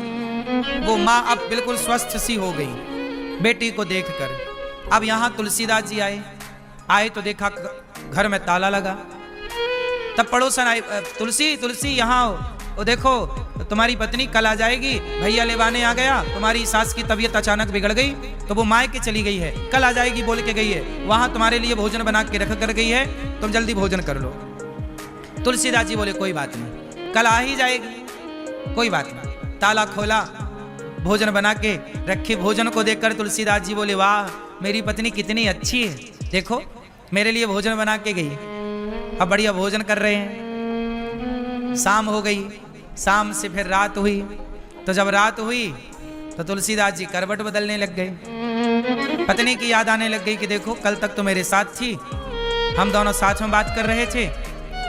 वो माँ अब बिल्कुल स्वस्थ सी हो गई बेटी को देखकर। अब यहाँ तुलसीदास जी आए तो देखा घर में ताला लगा। तब पड़ोसन आए, तुलसी यहाँ आओ, वो देखो तुम्हारी पत्नी कल आ जाएगी, भैया लेवाने आ गया, तुम्हारी सास की तबीयत अचानक बिगड़ गई तो वो मायके चली गई है, कल आ जाएगी बोल के गई है, वहां तुम्हारे लिए भोजन बना के रख कर गई है, तुम जल्दी भोजन कर लो। तुलसीदास जी बोले कोई बात नहीं, कल आ ही जाएगी, कोई बात नहीं। ताला खोला, भोजन बना के रखे। भोजन को देखकर तुलसीदास जी बोले वाह मेरी पत्नी कितनी अच्छी है, देखो मेरे लिए भोजन बना के गई, अब बढ़िया भोजन कर रहे हैं। शाम हो गई, शाम से फिर रात हुई। तो जब रात हुई तो तुलसीदास जी करवट बदलने लग गए। पत्नी की याद आने लग गई कि देखो कल तक तो मेरे साथ थी, हम दोनों साथ में बात कर रहे थे,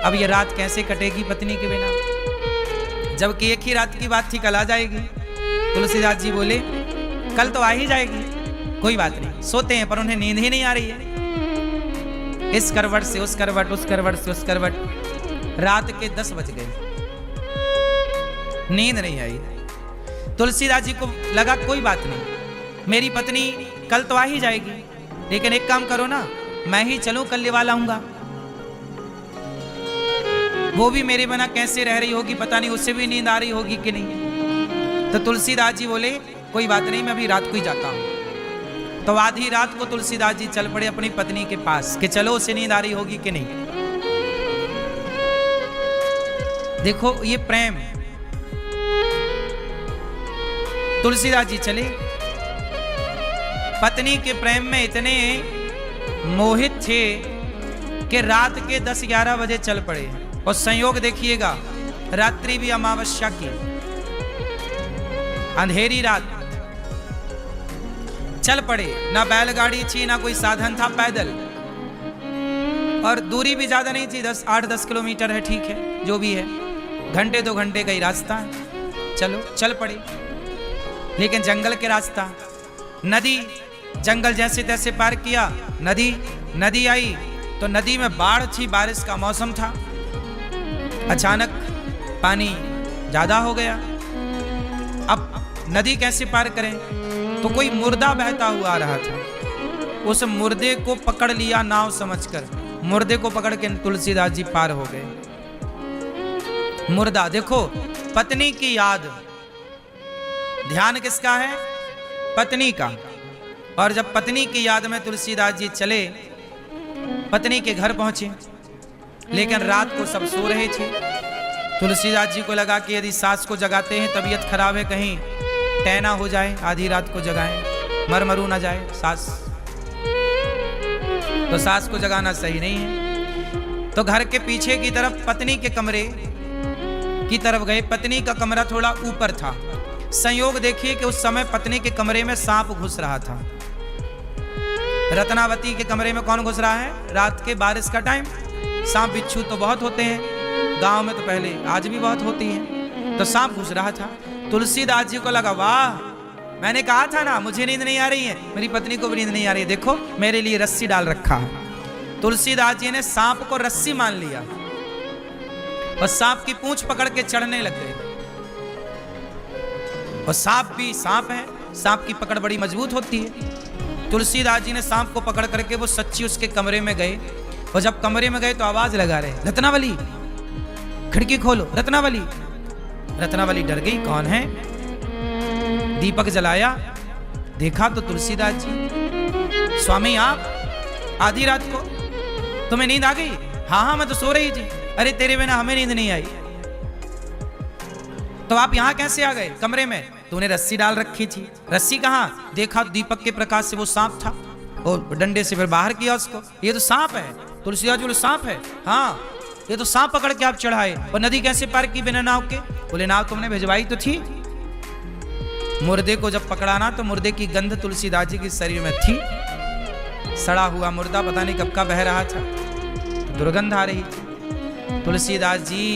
अब ये रात कैसे कटेगी पत्नी के बिना, जबकि एक ही रात की बात थी, कल आ जाएगी। तुलसीदास जी बोले कल तो आ ही जाएगी, कोई बात नहीं, सोते हैं, पर उन्हें नींद ही नहीं आ रही है। इस करवट से उस करवट, उस करवट से उस करवट, रात के 10 बज गए, नींद नहीं आई। तुलसीदास जी को लगा कोई बात नहीं, मेरी पत्नी कल तो आ ही जाएगी, लेकिन एक काम करो ना, मैं ही चलूं, कल लेवा लाऊंगा। वो भी मेरे बिना कैसे रह रही होगी, पता नहीं उसे भी नींद आ रही होगी कि नहीं। तो तुलसीदास जी बोले कोई बात नहीं, मैं अभी रात को ही जाता हूं। तो आधी रात को तुलसीदास जी चल पड़े अपनी पत्नी के पास कि चलो उसे नींद आ रही होगी कि नहीं। देखो ये प्रेम। तुलसीदास जी चले, पत्नी के प्रेम में इतने मोहित थे कि रात के 10-11 बजे चल पड़े। और संयोग देखिएगा, रात्रि भी अमावस्या की, अंधेरी रात चल पड़े, ना बैलगाड़ी थी ना कोई साधन था, पैदल, और दूरी भी ज्यादा नहीं थी, 8-10 किलोमीटर है, ठीक है जो भी है, घंटे 2 घंटे का ही रास्ता है, चलो चल पड़े। लेकिन जंगल के रास्ता, नदी, जंगल जैसे तैसे पार किया, नदी आई तो नदी में बाढ़ थी, बारिश का मौसम था, अचानक पानी ज्यादा हो गया। अब नदी कैसे पार करें, तो कोई मुर्दा बहता हुआ आ रहा था, उस मुर्दे को पकड़ लिया नाव समझकर, मुर्दे को पकड़ के तुलसीदास जी पार हो गए। मुर्दा, देखो पत्नी की याद, ध्यान किसका है, पत्नी का। और जब पत्नी की याद में तुलसीदास जी चले, पत्नी के घर पहुंचे, लेकिन रात को सब सो रहे थे। तुलसीदास जी को लगा कि यदि सास को जगाते हैं, तबीयत खराब है, कहीं टैना हो जाए, आधी रात को जगाएं, मरू ना जाए सास, तो सास को जगाना सही नहीं है। तो घर के पीछे की तरफ पत्नी के कमरे की तरफ गए। पत्नी का कमरा थोड़ा ऊपर था। संयोग देखिए कि उस समय पत्नी के कमरे में सांप घुस रहा था। रत्नावती के कमरे में कौन घुस रहा है, रात के बारिश का टाइम, सांप बिच्छू तो बहुत होते हैं गांव में, तो पहले आज भी बहुत होती हैं, तो सांप घुस रहा था। तुलसीदास जी को लगा वाह, मैंने कहा था ना मुझे नींद नहीं आ रही है, मेरी पत्नी को भी नींद नहीं आ रही है, देखो मेरे लिए रस्सी डाल रखा है। तुलसीदास जी ने सांप को रस्सी मान लिया और सांप की पूंछ पकड़ के चढ़ने लग गए। और सांप भी सांप है, सांप की पकड़ बड़ी मजबूत होती है। तुलसीदास जी ने सांप को पकड़ करके वो सच्ची उसके कमरे में गए। और जब कमरे में गए तो आवाज लगा रहे, रत्नावली खिड़की खोलो, रत्नावली। रत्नावली डर गई, कौन है। दीपक जलाया, देखा तो तुलसीदास जी। स्वामी आप आधी रात को तुम्हें नींद आ गई? हाँ मैं तो सो रही थी। अरे तेरे बिना हमें नींद नहीं आई। तो आप यहां कैसे आ गए कमरे में? तो उन्हें रस्सी डाल रखी थी। रस्सी कहाँ देखा, दीपक के प्रकाश से वो सांप था और डंडे से फिर बाहर किया उसको, ये तो सांप है। तुलसीदास जी बोले सांप है? हाँ, ये तो सांप पकड़ के आप चढ़ाए। और नदी कैसे पार की बिना नाव के? बोले नाव तुमने भिजवाई तो थी। मुर्दे को जब पकड़ाना तो मुर्दे की गंध तुलसीदास जी के शरीर में थी। सड़ा हुआ मुर्दा पता नहीं कब का बह रहा था, दुर्गंध आ रही थी। तुलसीदास जी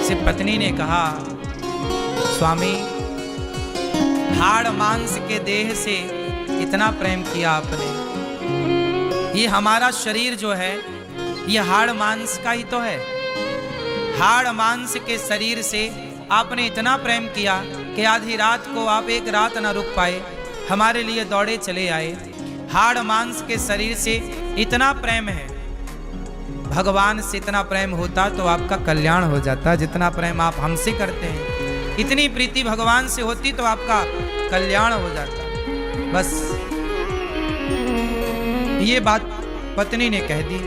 से पत्नी ने कहा, स्वामी हाड़ मांस के देह से इतना प्रेम किया आपने, ये हमारा शरीर जो है ये हाड़ मांस का ही तो है। हाड़ मांस के शरीर से आपने इतना प्रेम किया कि आधी रात को आप एक रात ना रुक पाए, हमारे लिए दौड़े चले आए। हाड़ मांस के शरीर से इतना प्रेम है, भगवान से इतना प्रेम होता तो आपका कल्याण हो जाता। जितना प्रेम आप हमसे करते हैं, इतनी प्रीति भगवान से होती तो आपका कल्याण हो जाता। बस ये बात पत्नी ने कह दी।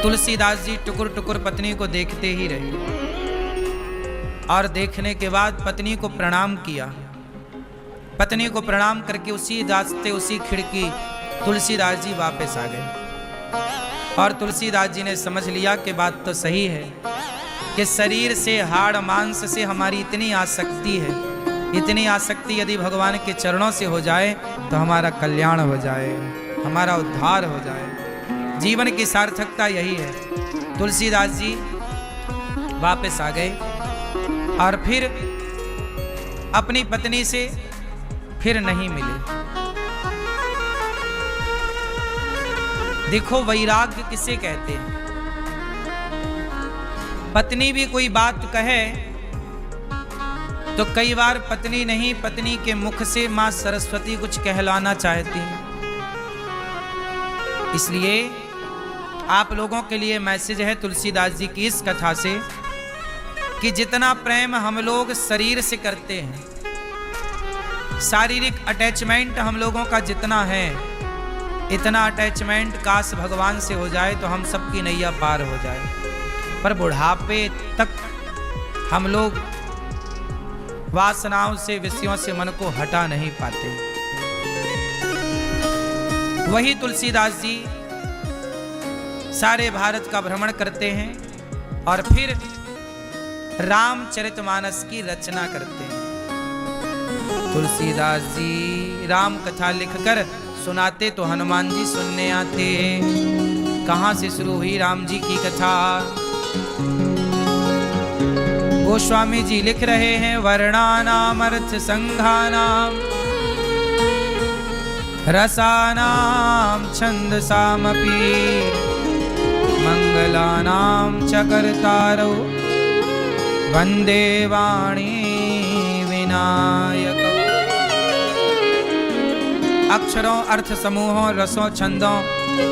तुलसीदास जी टुकुर टुकुर पत्नी को देखते ही रहे और देखने के बाद पत्नी को प्रणाम किया। पत्नी को प्रणाम करके उसी रास्ते उसी खिड़की तुलसीदास जी वापस आ गए। और तुलसीदास जी ने समझ लिया कि बात तो सही है कि शरीर से हाड़ मांस से हमारी इतनी आसक्ति है, इतनी आसक्ति यदि भगवान के चरणों से हो जाए तो हमारा कल्याण हो जाए, हमारा उद्धार हो जाए। जीवन की सार्थकता यही है। तुलसीदास जी वापस आ गए और फिर अपनी पत्नी से फिर नहीं मिले। देखो वैराग्य किसे कहते हैं। पत्नी भी कोई बात कहे तो कई बार पत्नी नहीं, पत्नी के मुख से मां सरस्वती कुछ कहलाना चाहती हैं। इसलिए आप लोगों के लिए मैसेज है तुलसीदास जी की इस कथा से कि जितना प्रेम हम लोग शरीर से करते हैं, शारीरिक अटैचमेंट हम लोगों का जितना है, इतना अटैचमेंट काश भगवान से हो जाए तो हम सबकी नैया पार हो जाए। पर बुढ़ापे तक हम लोग वासनाओं से, विषयों से मन को हटा नहीं पाते। वही तुलसीदास जी सारे भारत का भ्रमण करते हैं और फिर रामचरितमानस की रचना करते हैं। तुलसीदास जी राम कथा लिखकर सुनाते तो हनुमान जी सुनने आते। कहां से शुरू हुई राम जी की कथा? गोस्वामी जी लिख रहे हैं, वर्णानाम अर्थ संघानाम रसानाम छंदसामपि मंगलानाम च कर्तारौ वंदे वाणी विनायक। अक्षरों, अर्थ समूहों, रसों, छंदों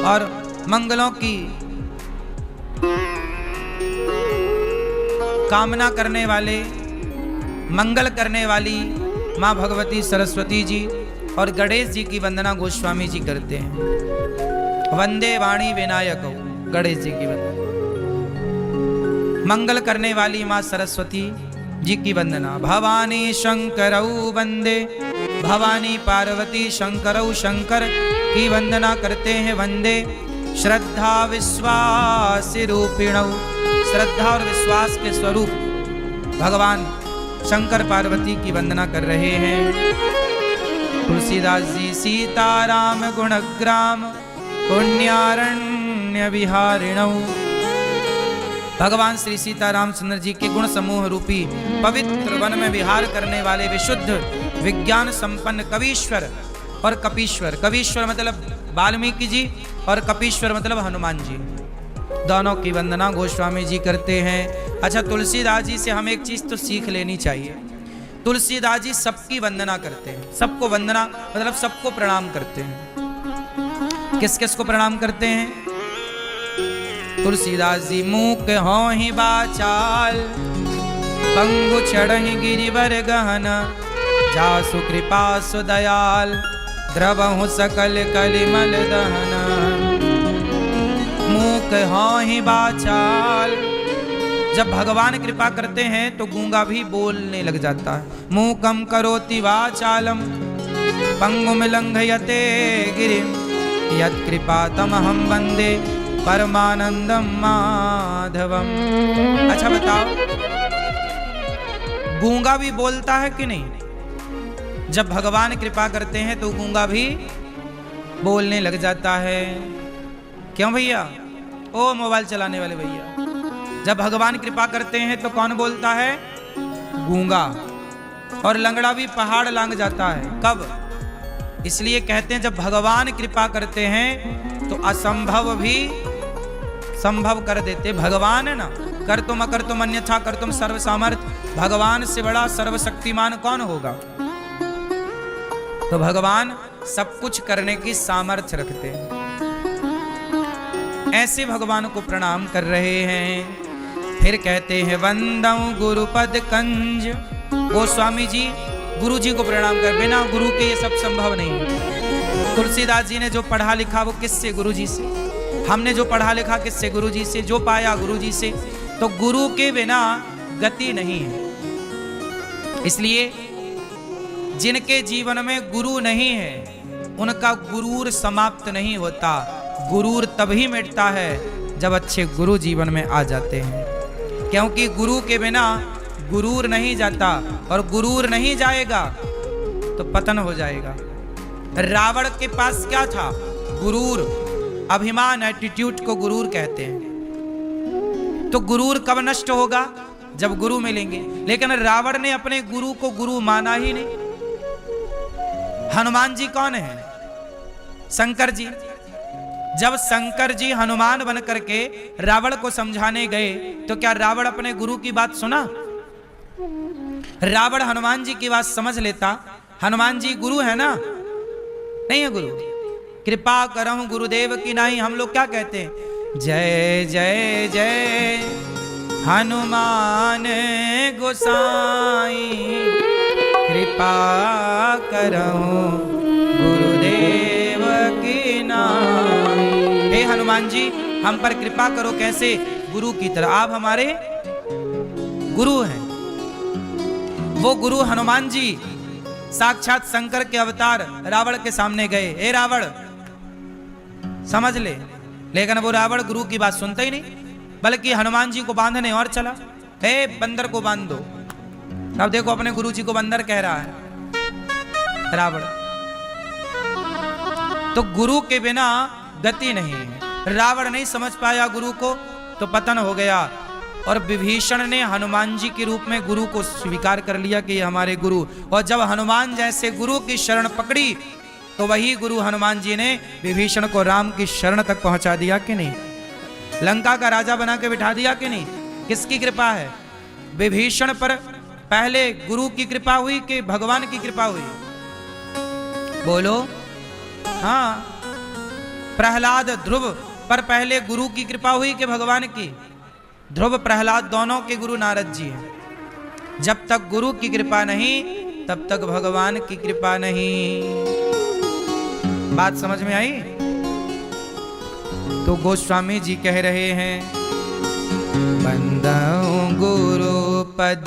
और मंगलों की कामना करने वाले, मंगल करने वाली माँ भगवती सरस्वती जी और गणेश जी की वंदना गोस्वामी जी करते हैं। वंदे वाणी विनायक, गणेश जी की वंदना। मंगल करने वाली माँ सरस्वती जी की वंदना। भवानी शंकरौ वंदे, भवानी पार्वती शंकरौ, शंकर की वंदना करते हैं। वंदे श्रद्धा विश्वास रूपिणौ, श्रद्धा और विश्वास के स्वरूप भगवान शंकर पार्वती की वंदना कर रहे हैं। तुलसीदास जी सीताराम गुणग्राम पुण्यारण्य विहारिणौ, भगवान श्री सीताराम चंद्र जी के गुण समूह रूपी पवित्र वन में विहार करने वाले विशुद्ध विज्ञान संपन्न कवीश्वर और कपीश्वर। कवीश्वर मतलब वाल्मीकि जी और कपीश्वर मतलब हनुमान जी, दोनों की वंदना गोस्वामी जी करते हैं। अच्छा, तुलसीदास जी से हम एक चीज तो सीख लेनी चाहिए। तुलसीदास जी सबकी वंदना करते हैं। सबको वंदना मतलब सबको प्रणाम करते हैं। किस किस को प्रणाम करते हैं? तुलसीदास जी मूक हों ही बाचाल, पंगु चढ़हि गिरिवर गहन, जासु कृपा सुदयाल, द्रवहु सकल कलिमल दहन। मूक हों ही बाचाल, जब भगवान कृपा करते हैं तो गूंगा भी बोलने लग जाता है। मूकम करोति वाचालम पंगुम लंघयते गिरिम यत्कृपा तमहम वंदे परमानंदम माधवम। अच्छा बताओ, गूंगा भी बोलता है कि नहीं? जब भगवान कृपा करते हैं तो गूंगा भी बोलने लग जाता है। क्यों भैया? ओ मोबाइल चलाने वाले भैया, जब भगवान कृपा करते हैं तो कौन बोलता है? गूंगा। और लंगड़ा भी पहाड़ लांग जाता है। कब? इसलिए कहते हैं जब भगवान कृपा करते हैं तो असंभव भी संभव कर देते। भगवान है ना, कर तुम अकर तुम अन्यथा कर तुम सर्व सामर्थ। भगवान से बड़ा सर्वशक्तिमान कौन होगा? तो भगवान सब कुछ करने की सामर्थ्य रखते हैं। ऐसे भगवान को प्रणाम कर रहे हैं। फिर कहते हैं वंदौ गुरुपद कंज। गोस्वामी जी गुरु जी को प्रणाम कर, बिना गुरु के ये सब संभव नहीं है। तुलसीदास जी ने जो पढ़ा लिखा वो किससे? गुरु जी से। हमने जो पढ़ा लिखा किससे? गुरु जी से। जो पाया गुरु जी से। तो गुरु के बिना गति नहीं है। इसलिए जिनके जीवन में गुरु नहीं है उनका गुरूर समाप्त नहीं होता। गुरूर तभी मिटता है जब अच्छे गुरु जीवन में आ जाते हैं, क्योंकि गुरु के बिना गुरूर नहीं जाता, और गुरूर नहीं जाएगा तो पतन हो जाएगा। रावण के पास क्या था? गुरूर, अभिमान, एटीट्यूड को गुरूर कहते हैं। तो गुरूर कब नष्ट होगा? जब गुरु मिलेंगे। लेकिन रावण ने अपने गुरु को गुरु माना ही नहीं। हनुमान जी कौन है? शंकर जी। जब शंकर जी हनुमान बन करके रावण को समझाने गए तो क्या रावण अपने गुरु की बात सुना? रावण हनुमान जी की बात समझ लेता। हनुमान जी गुरु है ना? नहीं है गुरु। कृपा करहूं गुरुदेव की नाही। हम लोग क्या कहते हैं? जय जय जय हनुमान गोसाई, कृपा करहूं गुरुदेव की नाई। हे हनुमान जी हम पर कृपा करो। कैसे? गुरु की तरह। आप हमारे गुरु हैं। वो गुरु हनुमान जी साक्षात शंकर के अवतार रावण के सामने गए। हे रावण समझ ले। लेकिन वो रावण गुरु की बात सुनता ही नहीं, बल्कि हनुमान जी को बांधने और चला। हे बंदर को बांध दो। अब देखो अपने गुरु जी को बंदर कह रहा है रावण। तो गुरु के बिना गति नहीं है। रावण नहीं समझ पाया गुरु को तो पतन हो गया। और विभीषण ने हनुमान जी के रूप में गुरु को स्वीकार कर लिया कि ये हमारे गुरु। और जब हनुमान जैसे गुरु की शरण पकड़ी तो वही गुरु हनुमान जी ने विभीषण को राम की शरण तक पहुंचा दिया कि नहीं? लंका का राजा बना के बिठा दिया कि नहीं? किसकी कृपा है? विभीषण पर पहले गुरु की कृपा हुई कि भगवान की कृपा हुई? बोलो। हाँ, प्रहलाद ध्रुव पर पहले गुरु की कृपा हुई कि भगवान की? ध्रुव प्रहलाद दोनों के गुरु नारद जी हैं। जब तक गुरु की कृपा नहीं तब तक भगवान की कृपा नहीं। बात समझ में आई? तो गोस्वामी जी कह रहे हैं बंदौ गुरु पद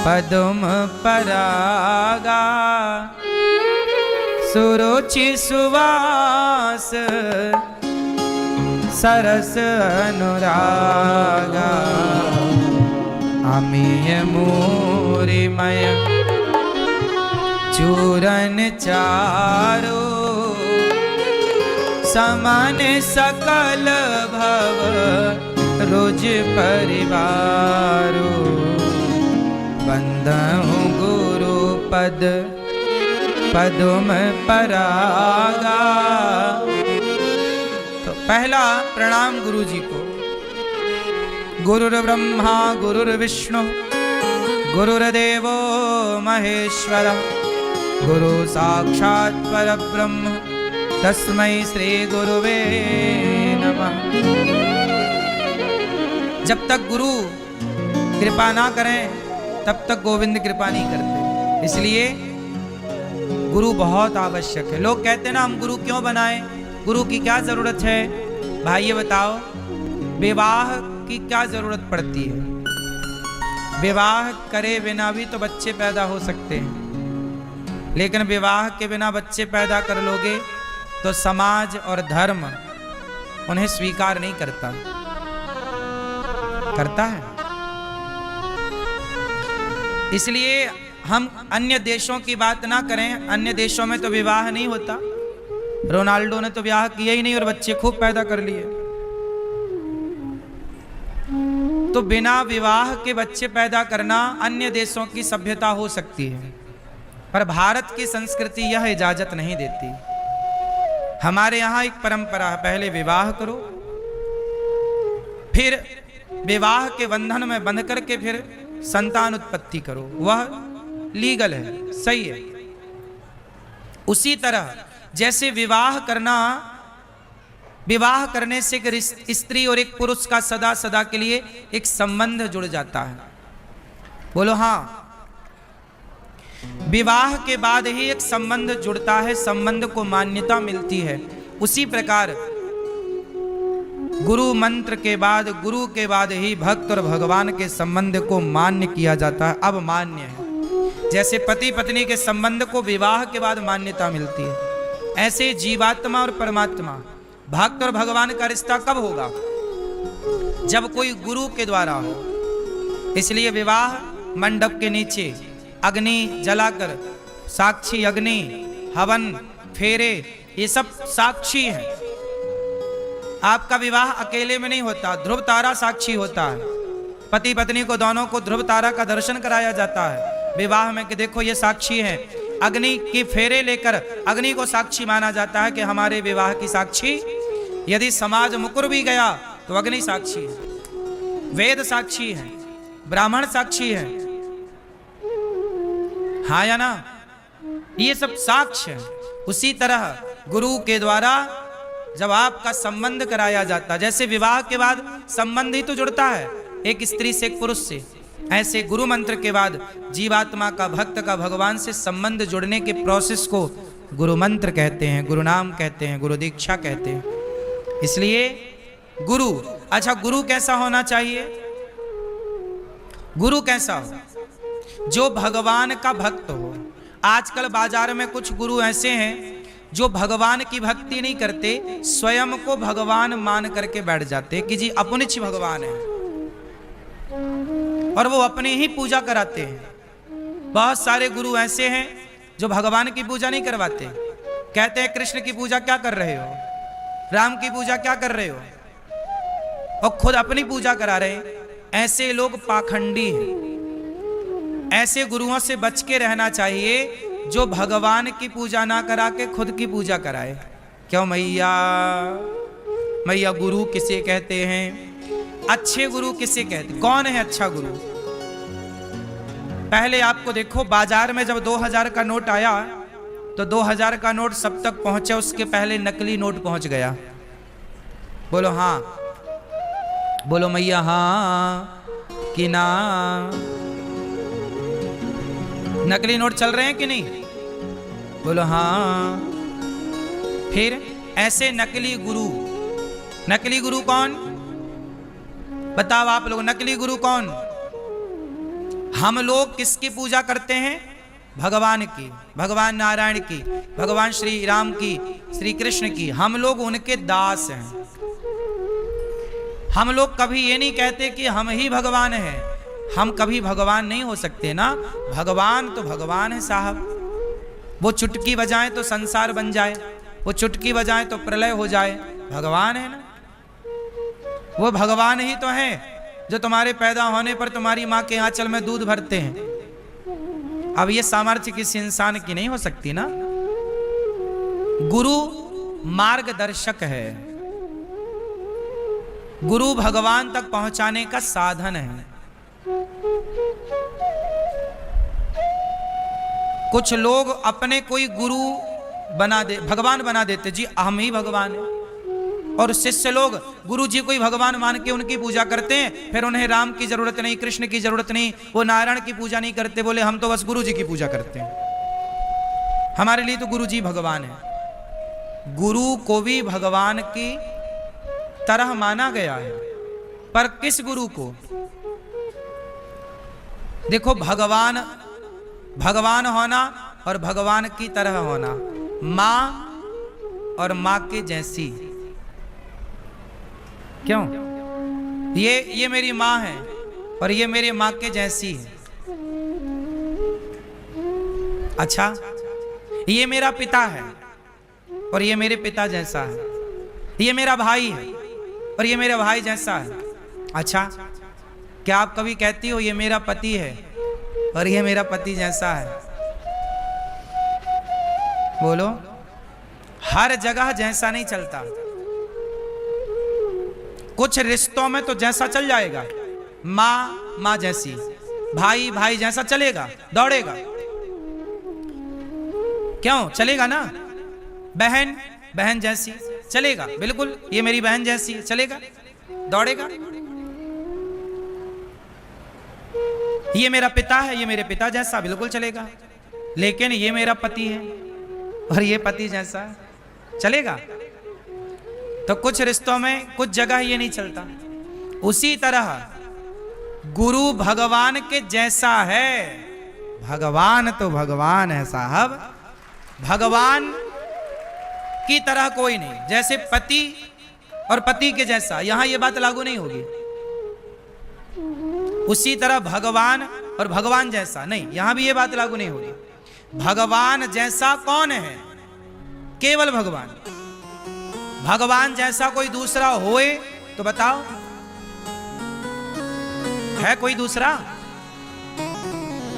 पदम परागा, सुरुचि सुवास सरस अनुरागा, अमीय मूरिमय चूरन चारो, समान सकल भव रोज परिवारो, बंदहु गुरु पद पदम परागा। तो पहला प्रणाम गुरु जी को। गुरुर् ब्रह्मा गुरुर्विष्णु गुरुर्देवो महेश्वर, गुरु साक्षात् परब्रह्म तस्मै श्री गुरुवे नमः। जब तक गुरु कृपा ना करें तब तक गोविंद कृपा नहीं करते। इसलिए गुरु बहुत आवश्यक है। लोग कहते हैं ना हम गुरु क्यों बनाएं, गुरु की क्या जरूरत है? भाई ये बताओ, विवाह की क्या जरूरत पड़ती है? विवाह करे बिना भी तो बच्चे पैदा हो सकते हैं, लेकिन विवाह के बिना बच्चे पैदा कर लोगे तो समाज और धर्म उन्हें स्वीकार नहीं करता। करता है? इसलिए हम अन्य देशों की बात ना करें। अन्य देशों में तो विवाह नहीं होता। रोनाल्डो ने तो विवाह किया ही नहीं और बच्चे खूब पैदा कर लिए। तो बिना विवाह के बच्चे पैदा करना अन्य देशों की सभ्यता हो सकती है, पर भारत की संस्कृति यह इजाजत नहीं देती। हमारे यहाँ एक परंपरा है, पहले विवाह करो, फिर विवाह के बंधन में बंध करके फिर संतान उत्पत्ति करो। वह लीगल है, सही है। उसी तरह जैसे विवाह करने से एक स्त्री और एक पुरुष का सदा सदा के लिए एक संबंध जुड़ जाता है। बोलो हाँ। विवाह के बाद ही एक संबंध जुड़ता है, संबंध को मान्यता मिलती है। उसी प्रकार गुरु मंत्र के बाद, गुरु के बाद ही भक्त और भगवान के संबंध को मान्य किया जाता है। अब मान्य है। जैसे पति पत्नी के संबंध को विवाह के बाद मान्यता मिलती है, ऐसे जीवात्मा और परमात्मा, भक्त और भगवान का रिश्ता कब होगा? जब कोई गुरु के द्वारा हो। इसलिए विवाह मंडप के नीचे अग्नि जलाकर, साक्षी अग्नि, हवन, फेरे, ये सब साक्षी है। आपका विवाह अकेले में नहीं होता, ध्रुव तारा साक्षी होता है। पति पत्नी को दोनों को ध्रुव तारा का दर्शन कराया जाता है विवाह में कि देखो ये साक्षी है। अग्नि की फेरे लेकर अग्नि को साक्षी माना जाता है कि हमारे विवाह की साक्षी। यदि समाज मुकर भी गया तो अग्नि साक्षी है, वेद साक्षी है, ब्राह्मण साक्षी है। हाँ या ना? ये सब साक्ष्य है। उसी तरह गुरु के द्वारा जब आपका संबंध कराया जाता है, जैसे विवाह के बाद संबंध ही तो जुड़ता है एक स्त्री से एक पुरुष से, ऐसे गुरु मंत्र के बाद जीवात्मा का, भक्त का भगवान से संबंध जुड़ने के प्रोसेस को गुरु मंत्र कहते हैं, गुरु नाम कहते हैं, गुरु दीक्षा कहते हैं। इसलिए गुरु, अच्छा गुरु कैसा होना चाहिए? गुरु कैसा हो? जो भगवान का भक्त हो। आजकल बाजार में कुछ गुरु ऐसे हैं जो भगवान की भक्ति नहीं करते, स्वयं को भगवान मान करके बैठ जाते कि जी अपनिच भगवान है, और वो अपनी ही पूजा कराते हैं। बहुत सारे गुरु ऐसे हैं जो भगवान की पूजा नहीं करवाते, कहते हैं कृष्ण की पूजा क्या कर रहे हो, राम की पूजा क्या कर रहे हो, और खुद अपनी पूजा करा रहे हैं। ऐसे लोग पाखंडी हैं। ऐसे गुरुओं से बच के रहना चाहिए जो भगवान की पूजा ना करा के खुद की पूजा कराए। क्यों मैया? मैया गुरु किसे कहते हैं? अच्छे गुरु किसे कहते हैं? कौन है अच्छा गुरु? पहले आपको देखो, बाजार में जब 2000 का नोट आया तो 2000 का नोट सब तक पहुंचे, उसके पहले नकली नोट पहुंच गया। बोलो हाँ, बोलो मैया हाँ कि ना? नकली नोट चल रहे हैं कि नहीं? बोलो हाँ। फिर ऐसे नकली गुरु, नकली गुरु कौन? बताओ आप लोग, नकली गुरु कौन? हम लोग किसकी पूजा करते हैं? भगवान की, भगवान नारायण की, भगवान श्री राम की, श्री कृष्ण की। हम लोग उनके दास हैं। हम लोग कभी ये नहीं कहते कि हम ही भगवान हैं। हम कभी भगवान नहीं हो सकते ना। भगवान तो भगवान है साहब। वो चुटकी बजाएं तो संसार बन जाए, वो चुटकी बजाएं तो प्रलय हो जाए। भगवान है ना, वो भगवान ही तो है जो तुम्हारे पैदा होने पर तुम्हारी माँ के आंचल में दूध भरते हैं। अब ये सामर्थ्य किसी इंसान की नहीं हो सकती ना। गुरु मार्गदर्शक है, गुरु भगवान तक पहुंचाने का साधन है। कुछ लोग अपने कोई गुरु बना दे, भगवान बना देते, जी हम ही भगवान हैं। और शिष्य लोग गुरु जी को ही भगवान मान के उनकी पूजा करते हैं। फिर उन्हें राम की जरूरत नहीं, कृष्ण की जरूरत नहीं, वो नारायण की पूजा नहीं करते। बोले हम तो बस गुरु जी की पूजा करते हैं, हमारे लिए तो गुरु जी भगवान है। गुरु को भी भगवान की तरह माना गया है, पर किस गुरु को? देखो, भगवान भगवान होना और भगवान की तरह होना, मां और मां के जैसी। क्यों? ये मेरी मां है और ये मेरे मां के जैसी है। अच्छा, ये मेरा पिता है और ये मेरे पिता जैसा है। ये मेरा भाई है और ये मेरे भाई जैसा है। अच्छा, क्या आप कभी कहती हो ये मेरा पति है और ये मेरा पति जैसा है? बोलो, हर जगह जैसा नहीं चलता। कुछ रिश्तों में तो जैसा चल जाएगा, माँ माँ जैसी, भाई भाई जैसा चलेगा, दौड़ेगा। क्यों? चलेगा ना। बहन बहन जैसी चलेगा, बिल्कुल, ये मेरी बहन जैसी है, चलेगा, दौड़ेगा। ये मेरा पिता है, ये मेरे पिता जैसा, बिल्कुल चलेगा। लेकिन ये मेरा पति है और ये पति जैसा है, चलेगा? तो कुछ रिश्तों में कुछ जगह ये नहीं चलता। उसी तरह गुरु भगवान के जैसा है। भगवान तो भगवान है साहब, भगवान की तरह कोई नहीं। जैसे पति और पति के जैसा, यहां ये बात लागू नहीं होगी। उसी तरह भगवान और भगवान जैसा नहीं, यहां भी ये बात लागू नहीं होगी। भगवान जैसा कौन है? केवल भगवान। भगवान जैसा कोई दूसरा होए तो बताओ, है कोई दूसरा?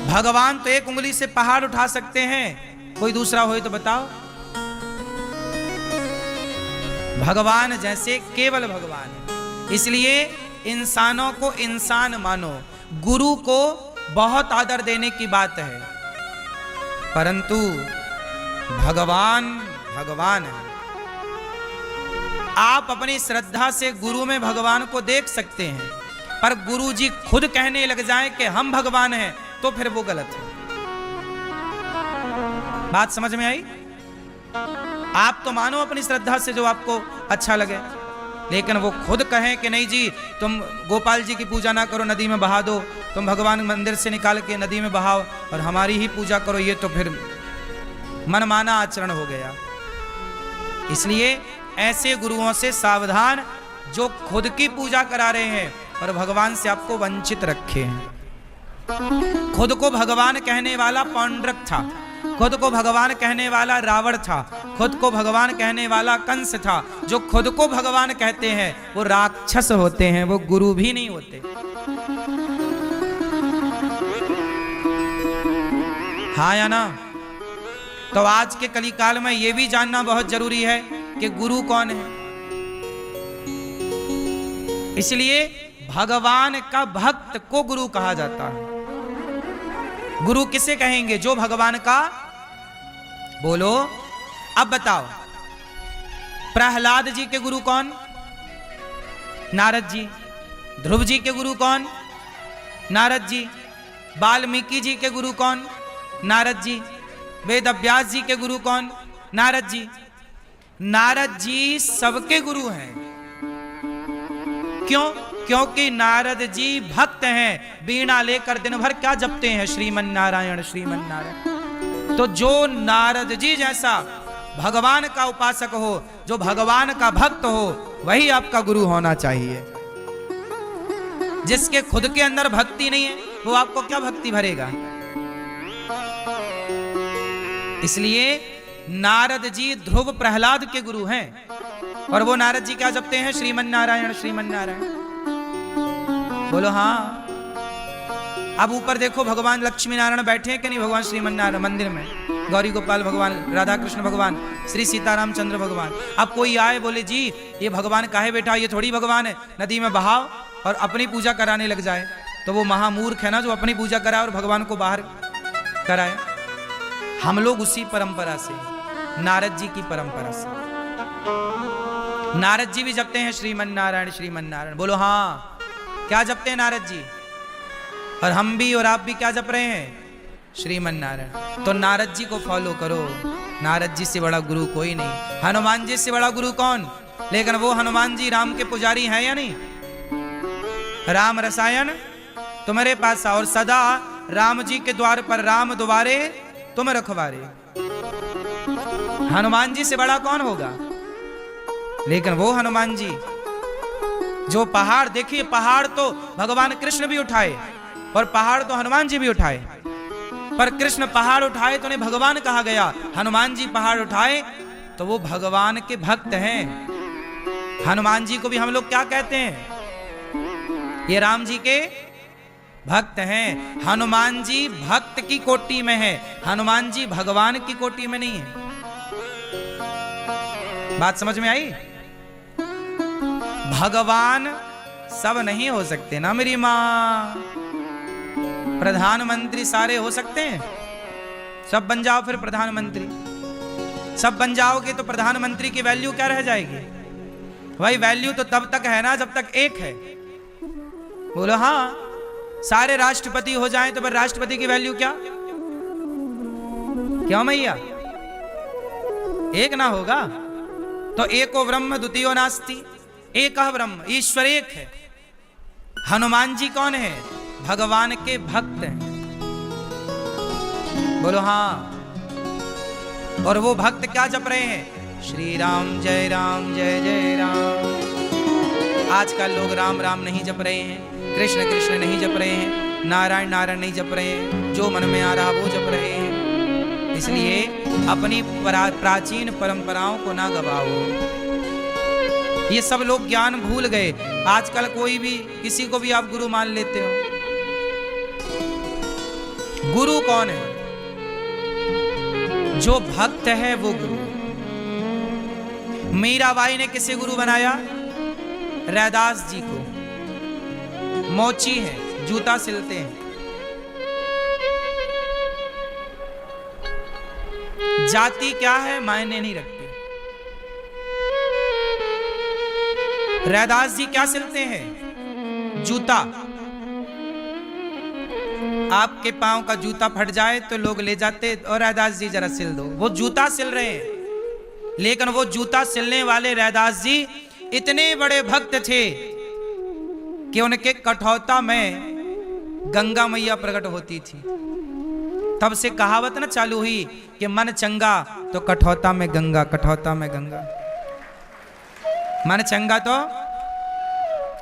भगवान तो एक उंगली से पहाड़ उठा सकते हैं, कोई दूसरा होए तो बताओ। भगवान जैसे केवल भगवान है। इसलिए इंसानों को इंसान मानो। गुरु को बहुत आदर देने की बात है, परंतु भगवान भगवान है। आप अपनी श्रद्धा से गुरु में भगवान को देख सकते हैं, पर गुरु जी खुद कहने लग जाएं कि हम भगवान हैं, तो फिर वो गलत है। बात समझ में आई? आप तो मानो अपनी श्रद्धा से जो आपको अच्छा लगे, लेकिन वो खुद कहें कि नहीं जी, तुम गोपाल जी की पूजा ना करो, नदी में बहा दो, तुम भगवान मंदिर से निकाल के नदी में बहाओ और हमारी ही पूजा करो, ये तो फिर मनमाना आचरण हो गया। इसलिए ऐसे गुरुओं से सावधान, जो खुद की पूजा करा रहे हैं और भगवान से आपको वंचित रखे हैं। खुद को भगवान कहने वाला पौंड्रक था, खुद को भगवान कहने वाला रावण था, खुद को भगवान कहने वाला कंस था। जो खुद को भगवान कहते हैं वो राक्षस होते हैं, वो गुरु भी नहीं होते। हाँ या ना? तो आज के कलिकाल में ये भी जानना बहुत जरूरी है कि गुरु कौन है। इसलिए भगवान का भक्त को गुरु कहा जाता है। गुरु किसे कहेंगे? जो भगवान का, बोलो अब बताओ, प्रहलाद जी के गुरु कौन? नारद जी। ध्रुव जी के गुरु कौन? नारद जी। वाल्मीकि जी के गुरु कौन? नारद जी। वेद व्यास जी के गुरु कौन? नारद जी। नारद जी सबके गुरु हैं। क्यों? क्योंकि नारद जी भक्त हैं, वीणा लेकर दिन भर क्या जपते हैं? श्रीमन नारायण श्रीमन नारायण। तो जो नारद जी जैसा भगवान का उपासक हो, जो भगवान का भक्त हो, वही आपका गुरु होना चाहिए। जिसके खुद के अंदर भक्ति नहीं है, वो आपको क्या भक्ति भरेगा? इसलिए नारद जी ध्रुव प्रहलाद के गुरु हैं, और वो नारद जी क्या जपते हैं? श्रीमन नारायण श्रीमन नारायण। बोलो हाँ। अब ऊपर देखो, भगवान लक्ष्मी नारायण बैठे हैं कि नहीं? भगवान श्रीमन नारायण मंदिर में, गौरी गोपाल भगवान, राधा कृष्ण भगवान, श्री सीताराम चंद्र भगवान। अब कोई आए बोले जी ये भगवान काहे बैठा, ये थोड़ी भगवान है, नदी में बहाओ और अपनी पूजा कराने लग जाए, तो वो महामूर्ख है ना, जो अपनी पूजा कराए और भगवान को बाहर कराए। हम लोग उसी परंपरा से, नारद जी की परंपरा से, नारद जी भी जपते हैं श्रीमन नारायण श्रीमन नारायण। बोलो हाँ। क्या जपते हैं नारद जी? और हम भी और आप भी क्या जप रहे हैं? श्रीमन नारायण। तो नारद जी को फॉलो करो। नारद जी से बड़ा गुरु कोई नहीं। हनुमान जी से बड़ा गुरु कौन? लेकिन वो हनुमान जी राम के पुजारी हैं या नहीं? राम रसायन तुम्हारे पास और सदा राम जी के द्वार पर राम द्वारे तुम रखवारे। हनुमान जी से बड़ा कौन होगा? लेकिन वो हनुमान जी जो पहाड़, देखिए पहाड़ तो भगवान कृष्ण भी उठाए और पहाड़ तो हनुमान जी भी उठाए, पर कृष्ण पहाड़ उठाए तो उन्हें भगवान कहा गया, हनुमान जी पहाड़ उठाए तो वो भगवान के भक्त हैं। हनुमान जी को भी हम लोग क्या कहते हैं? ये राम जी के भक्त हैं। हनुमान जी भक्त की कोटि में है, हनुमान जी भगवान की कोटि में नहीं है। बात समझ में आई? भगवान सब नहीं हो सकते ना मेरी मां। प्रधानमंत्री सारे हो सकते हैं? सब बन जाओ फिर प्रधानमंत्री। सब बन जाओगे तो प्रधानमंत्री की वैल्यू क्या रह जाएगी? भाई वैल्यू तो तब तक है ना जब तक एक है। बोलो हाँ, सारे राष्ट्रपति हो जाएं तो फिर राष्ट्रपति की वैल्यू क्या? क्यों मैया? एक ना होगा तो एको ब्रह्म द्वितीयो नास्ति, एक ब्रह्म, ईश्वर एक है। हनुमान जी कौन है? भगवान के भक्त हैं। बोलो हाँ। और वो भक्त क्या जप रहे हैं? श्री राम जय जय राम। आजकल लोग राम राम नहीं जप रहे हैं, कृष्ण कृष्ण नहीं जप रहे हैं, नारायण नारायण नहीं जप रहे हैं, जो मन में आ रहा वो जप रहे हैं। इसलिए अपनी प्राचीन परंपराओं को ना गवाओ। ये सब लोग ज्ञान भूल गए। आजकल कोई भी किसी को भी आप गुरु मान लेते हो। गुरु कौन है? जो भक्त है वो गुरु। मीराबाई ने किसे गुरु बनाया? रैदास जी को। मोची है, जूता सिलते हैं। जाति क्या है मायने नहीं रखती। रैदास जी क्या सिलते हैं? जूता। आपके पांव का जूता फट जाए तो लोग ले जाते और रैदास जी जरा सिल दो। वो जूता सिल रहे हैं। लेकिन वो जूता सिलने वाले रैदास जी इतने बड़े भक्त थे कि उनके कठौता में गंगा मैया प्रकट होती थी। तब से कहावत ना चालू हुई कि मन चंगा तो कठौता में गंगा, कठौता में गंगा। मन चंगा तो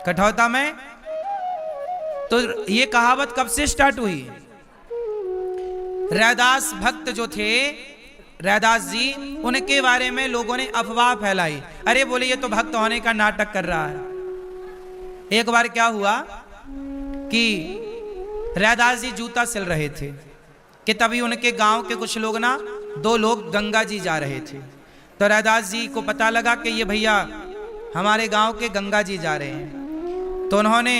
कठौता में। तो ये कहावत कब से स्टार्ट हुई? रैदास भक्त जो थे, रैदास जी, उनके बारे में लोगों ने अफवाह फैलाई। अरे बोले ये तो भक्त होने का नाटक कर रहा है। एक बार क्या हुआ कि रैदास जी जूता सिल रहे थे कि तभी उनके गांव के कुछ लोग ना, 2 लोग गंगा जी जा रहे थे। तो रैदास जी को पता लगा कि ये भैया हमारे गांव के गंगा जी जा रहे हैं। तो उन्होंने,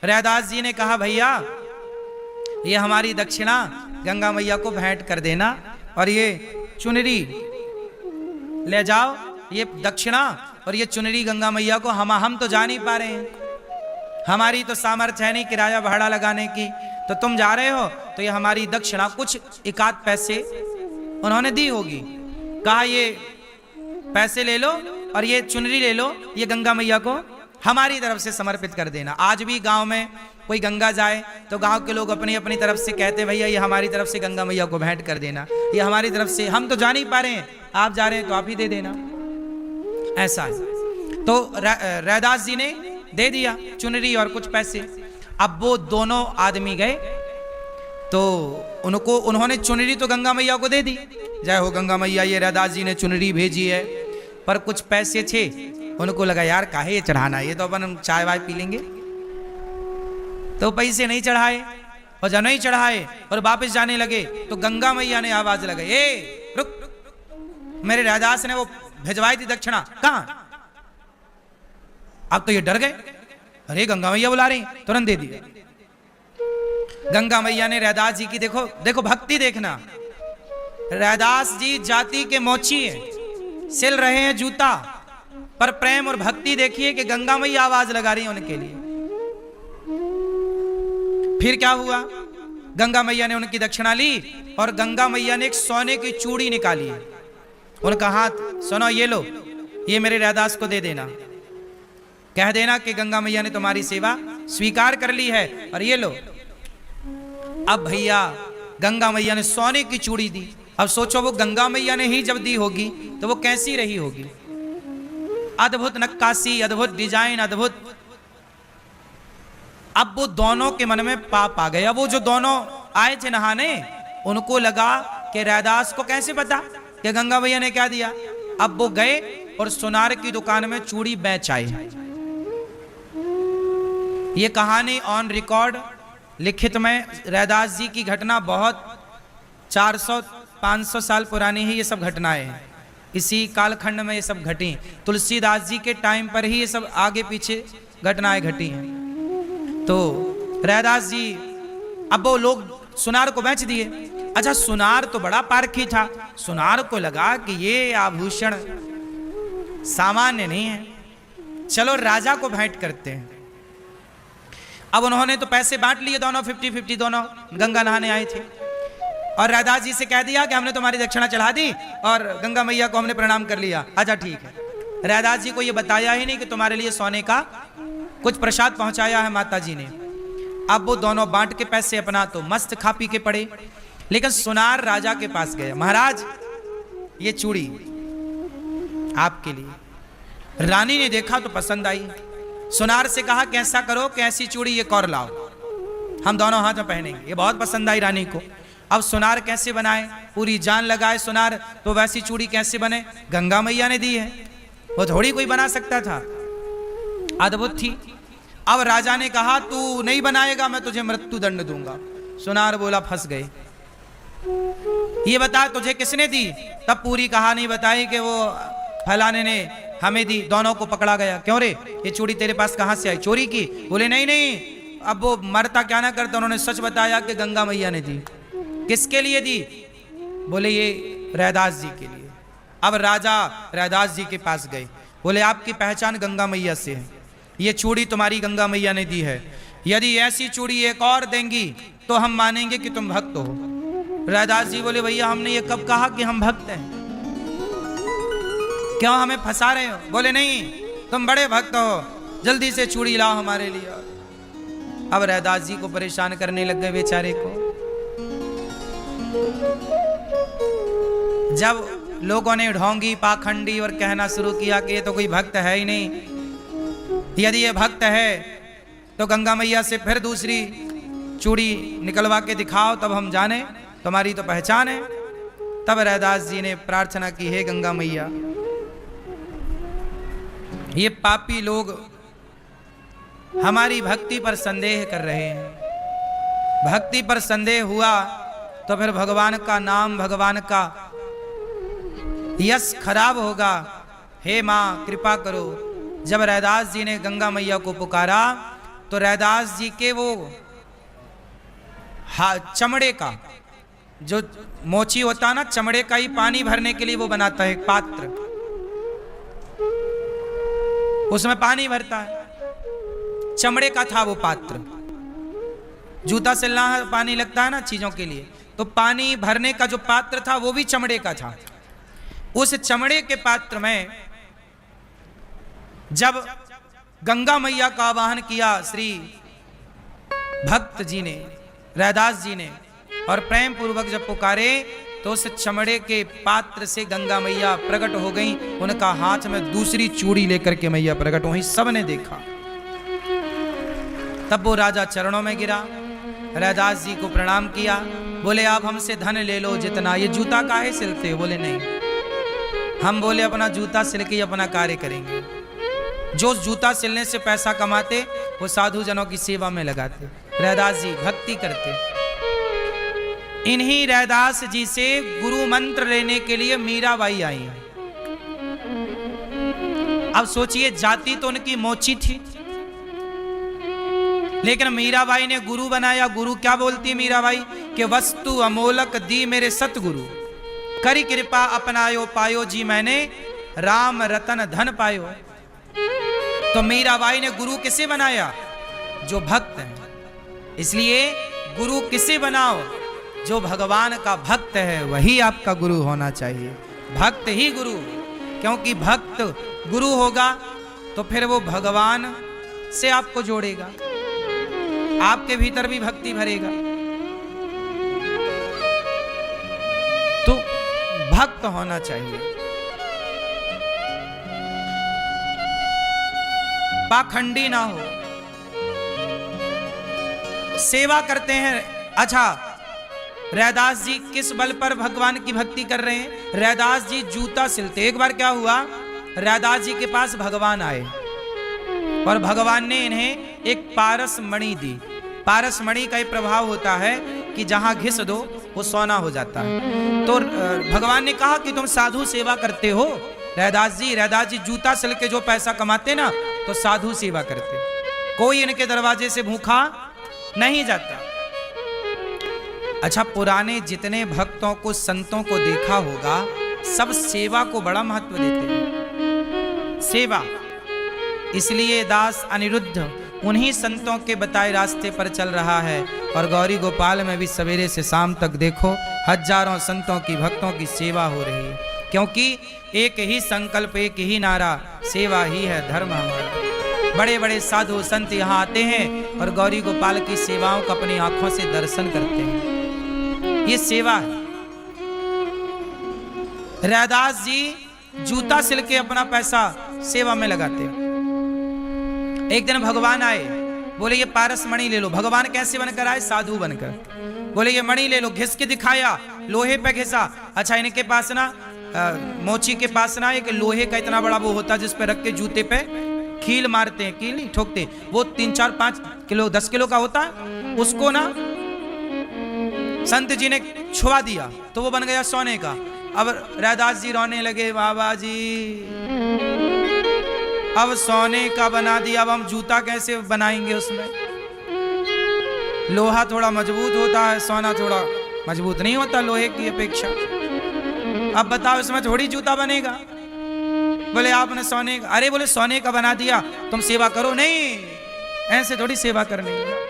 रैदास जी ने कहा भैया ये हमारी दक्षिणा गंगा मैया को भेंट कर देना और ये चुनरी ले जाओ, ये दक्षिणा और ये चुनरी गंगा मैया को। हम तो जा नहीं पा रहे हैं, हमारी तो सामर्थ्य है नहीं किराया भाड़ा लगाने की, तो तुम जा रहे हो तो ये हमारी दक्षिणा, कुछ 1-8 पैसे उन्होंने दी होगी। कहा ये पैसे ले लो और ये चुनरी ले लो, ये गंगा मैया को हमारी तरफ से समर्पित कर देना। आज भी गांव में कोई गंगा जाए तो गांव के लोग अपनी अपनी तरफ से कहते भैया ये हमारी तरफ से गंगा मैया को भेंट कर देना, ये हमारी तरफ से, हम तो जा नहीं पा रहे हैं, आप जा रहे हैं तो आप ही दे देना। ऐसा है। तो रैदास जी ने दे दिया चुनरी और कुछ पैसे। अब वो दोनों आदमी गए तो उन्होंने चुनरी तो गंगा मैया को दे दी, जय हो गंगा मैया, ये रैदास जी ने चुनरी भेजी है। पर कुछ पैसे थे, उनको लगा यार काहे ये चढ़ाना, ये तो अपन चाय वाय पी लेंगे। तो पैसे नहीं चढ़ाए, और जब नहीं चढ़ाए और वापस जाने लगे तो गंगा मैया ने आवाज लगाई, ए रुक, मेरे रैदास ने वो भिजवाई थी दक्षिणा, कहां? अब तो ये डर गए, अरे गंगा मैया बुला रही, तुरंत दे दिया। गंगा मैया ने रैदास जी की, देखो देखो भक्ति देखना, रैदास जी जाति के मोची हैं, सिल रहे हैं जूता, पर प्रेम और भक्ति देखिए कि गंगा मैया आवाज लगा रही है उनके लिए। फिर क्या हुआ? गंगा मैया ने उनकी दक्षिणा ली और गंगा मैया ने एक सोने की चूड़ी निकाली, उनका हाथ, सुनो ये लो, ये मेरे रैदास को दे देना, कह देना कि गंगा मैया ने तुम्हारी सेवा स्वीकार कर ली है। और ये लो, अब भैया गंगा मैया ने सोने की चूड़ी दी। अब सोचो वो गंगा मैया ने ही जब दी होगी तो वो कैसी रही होगी। अद्भुत नक्काशी, अद्भुत डिजाइन, अद्भुत। अब वो दोनों के मन में पाप आ गया। वो जो दोनों आए थे नहाने, उनको लगा कि रैदास को कैसे पता कि गंगा मैया ने क्या दिया। अब वो गए और सुनार की दुकान में चूड़ी बेच आए। ये कहानी ऑन रिकॉर्ड लिखित में रैदास जी की घटना बहुत 400-500 साल पुरानी है। ये सब घटनाएं हैं, इसी कालखंड में ये सब घटी। तुलसीदास जी के टाइम पर ही ये सब आगे पीछे घटनाएं घटी हैं। तो रैदास जी, अब वो लोग सुनार को बेच दिए। अच्छा, सुनार तो बड़ा पारखी था। सुनार को लगा कि ये आभूषण सामान्य नहीं है, चलो राजा को भेंट करते हैं। अब उन्होंने तो पैसे बांट लिए, दोनों 50-50 दोनों गंगा नहाने आए थे। और रैदास जी से कह दिया कि हमने तुम्हारी दक्षिणा चढ़ा दी और गंगा मैया को हमने प्रणाम कर लिया। अच्छा ठीक है। रैदास जी को ये बताया ही नहीं कि तुम्हारे लिए सोने का कुछ प्रसाद पहुंचाया है माता जी ने। अब वो दोनों बांट के पैसे अपना तो मस्त खा पी के पड़े। लेकिन सुनार राजा के पास गया, महाराज ये चूड़ी आपके लिए। रानी ने देखा तो पसंद आई। सुनार से कहा कि ऐसा करो कि ऐसी चूड़ी ये और लाओ, हम दोनों हाथ में पहनेंगे। ये बहुत पसंद आई रानी को। अब सुनार कैसे बनाए, पूरी जान लगाए सुनार, तो वैसी चूड़ी कैसे बने, गंगा मैया ने दी है, वो थोड़ी कोई बना सकता था। अद्भुत थी। अब राजा ने कहा तू नहीं बनाएगा, मैं तुझे मृत्यु दंड दूंगा। सुनार बोला फंस गए। ये बता तुझे किसने दी। तब पूरी कहानी बताई कि वो फलाने ने हमें दी। दोनों को पकड़ा गया। क्यों रे, ये चूड़ी तेरे पास कहां से आई, चोरी की? बोले नहीं नहीं। अब वो मरता क्या ना करता, उन्होंने सच बताया कि गंगा मैया ने दी। किसके लिए दी? बोले ये रैदास जी के लिए। अब राजा रैदास जी के पास गए। बोले आपकी पहचान गंगा मैया से है, ये चूड़ी तुम्हारी गंगा मैया ने दी है। यदि ऐसी चूड़ी एक और देंगी तो हम मानेंगे कि तुम भक्त हो। रैदास जी बोले भैया हमने ये कब कहा कि हम भक्त हैं, क्यों हमें फंसा रहे हो? बोले नहीं, तुम बड़े भक्त हो, जल्दी से चूड़ी लाओ हमारे लिए। अब रैदास जी को परेशान करने लग गए बेचारे को। जब लोगों ने ढोंगी पाखंडी और कहना शुरू किया कि ये तो कोई भक्त है ही नहीं, यदि ये भक्त है तो गंगा मैया से फिर दूसरी चूड़ी निकलवा के दिखाओ, तब हम जाने तुम्हारी तो पहचान है। तब रैदास जी ने प्रार्थना की, हे गंगा मैया, ये पापी लोग हमारी भक्ति पर संदेह कर रहे हैं। भक्ति पर संदेह हुआ तो फिर भगवान का नाम, भगवान का यश खराब होगा। हे माँ कृपा करो। जब रैदास जी ने गंगा मैया को पुकारा तो रैदास जी के वो चमड़े का जो मोची होता है ना, चमड़े का ही पानी भरने के लिए वो बनाता है एक पात्र, उसमें पानी भरता है। चमड़े का था वो पात्र। जूता सिलना पानी लगता है ना चीजों के लिए, तो पानी भरने का जो पात्र था वो भी चमड़े का था। उस चमड़े के पात्र में जब गंगा मैया का आवाहन किया श्री भक्त जी ने, रैदास जी ने, और प्रेम पूर्वक जब पुकारे तो उस चमड़े के पात्र से गंगा मैया प्रकट हो गई। उनका हाथ में दूसरी चूड़ी लेकर के मैया प्रकट हुई, सबने देखा। तब वो राजा चरणों में गिरा, रैदास जी को प्रणाम किया। बोले आप हमसे धन ले लो जितना, ये जूता काहे सिलते हो? बोले नहीं, हम बोले अपना जूता सिल के अपना कार्य करेंगे। जो जूता सिलने से पैसा कमाते वो साधु जनों की सेवा में लगाते। रैदास जी भक्ति करते। इन्हीं रैदास जी से गुरु मंत्र लेने के लिए मीराबाई आई हैं। अब सोचिए, जाति तो उनकी मोची थी, लेकिन मीराबाई ने गुरु बनाया। गुरु क्या बोलती है मीराबाई कि वस्तु अमोलक दी मेरे सतगुरु, करी कृपा अपनायो पायो जी मैंने, राम रतन धन पायो। तो मीराबाई ने गुरु किसे बनाया? जो भक्त है। इसलिए गुरु किसे बनाओ? जो भगवान का भक्त है वही आपका गुरु होना चाहिए। भक्त ही गुरु, क्योंकि भक्त गुरु होगा तो फिर वो भगवान से आपको जोड़ेगा। आपके भीतर भी भक्ति भरेगा। तो भक्त होना चाहिए, पाखंडी ना हो, सेवा करते हैं। अच्छा, रैदास जी किस बल पर भगवान की भक्ति कर रहे हैं? रैदास जी जूता सिलते। एक बार क्या हुआ, रैदास जी के पास भगवान आए और भगवान ने इन्हें एक पारस मणि दी। पारस मणि का एक प्रभाव होता है कि जहां घिस दो वो सोना हो जाता है। तो भगवान ने कहा कि तुम साधु सेवा करते हो रैदास जी जूता सिल के जो पैसा कमाते ना, तो साधु सेवा करते, कोई इनके दरवाजे से भूखा नहीं जाता। अच्छा, पुराने जितने भक्तों को, संतों को देखा होगा, सब सेवा को बड़ा महत्व देते हैं, सेवा। इसलिए दास अनिरुद्ध उन्हीं संतों के बताए रास्ते पर चल रहा है। और गौरी गोपाल में भी सवेरे से शाम तक देखो हजारों संतों की, भक्तों की सेवा हो रही है, क्योंकि एक ही संकल्प, एक ही नारा, सेवा ही है धर्म हमारा। बड़े बड़े साधु संत यहाँ आते हैं और गौरी गोपाल की सेवाओं का अपनी आंखों से दर्शन करते हैं। ये सेवा है। रैदास जी जूता सिल के अपना पैसा सेवा में लगाते हैं। एक दिन भगवान आए, बोले ये पारस मणि ले लो। भगवान कैसे बनकर आए? साधु बनकर। बोले ये मणि ले लो। घिस के दिखाया, लोहे पे घिसा। अच्छा, इनके पास ना मोची के पास ना एक लोहे का इतना बड़ा वो होता है जिस पे रख के जूते पे कील मारते हैं, कील नहीं ठोकते, वो 3, 4, 5 किलो 10 किलो का होता है। उसको ना संत जी ने छुआ दिया तो वो बन गया सोने का। अब रैदास जी रोने लगे, बाबा जी अब सोने का बना दिया, अब हम जूता कैसे बनाएंगे? उसमें लोहा थोड़ा मजबूत होता है, सोना थोड़ा मजबूत नहीं होता लोहे की अपेक्षा। अब बताओ इसमें थोड़ी जूता बनेगा। बोले आपने सोने का, अरे बोले सोने का बना दिया, तुम सेवा करो। नहीं, ऐसे थोड़ी सेवा करनी है।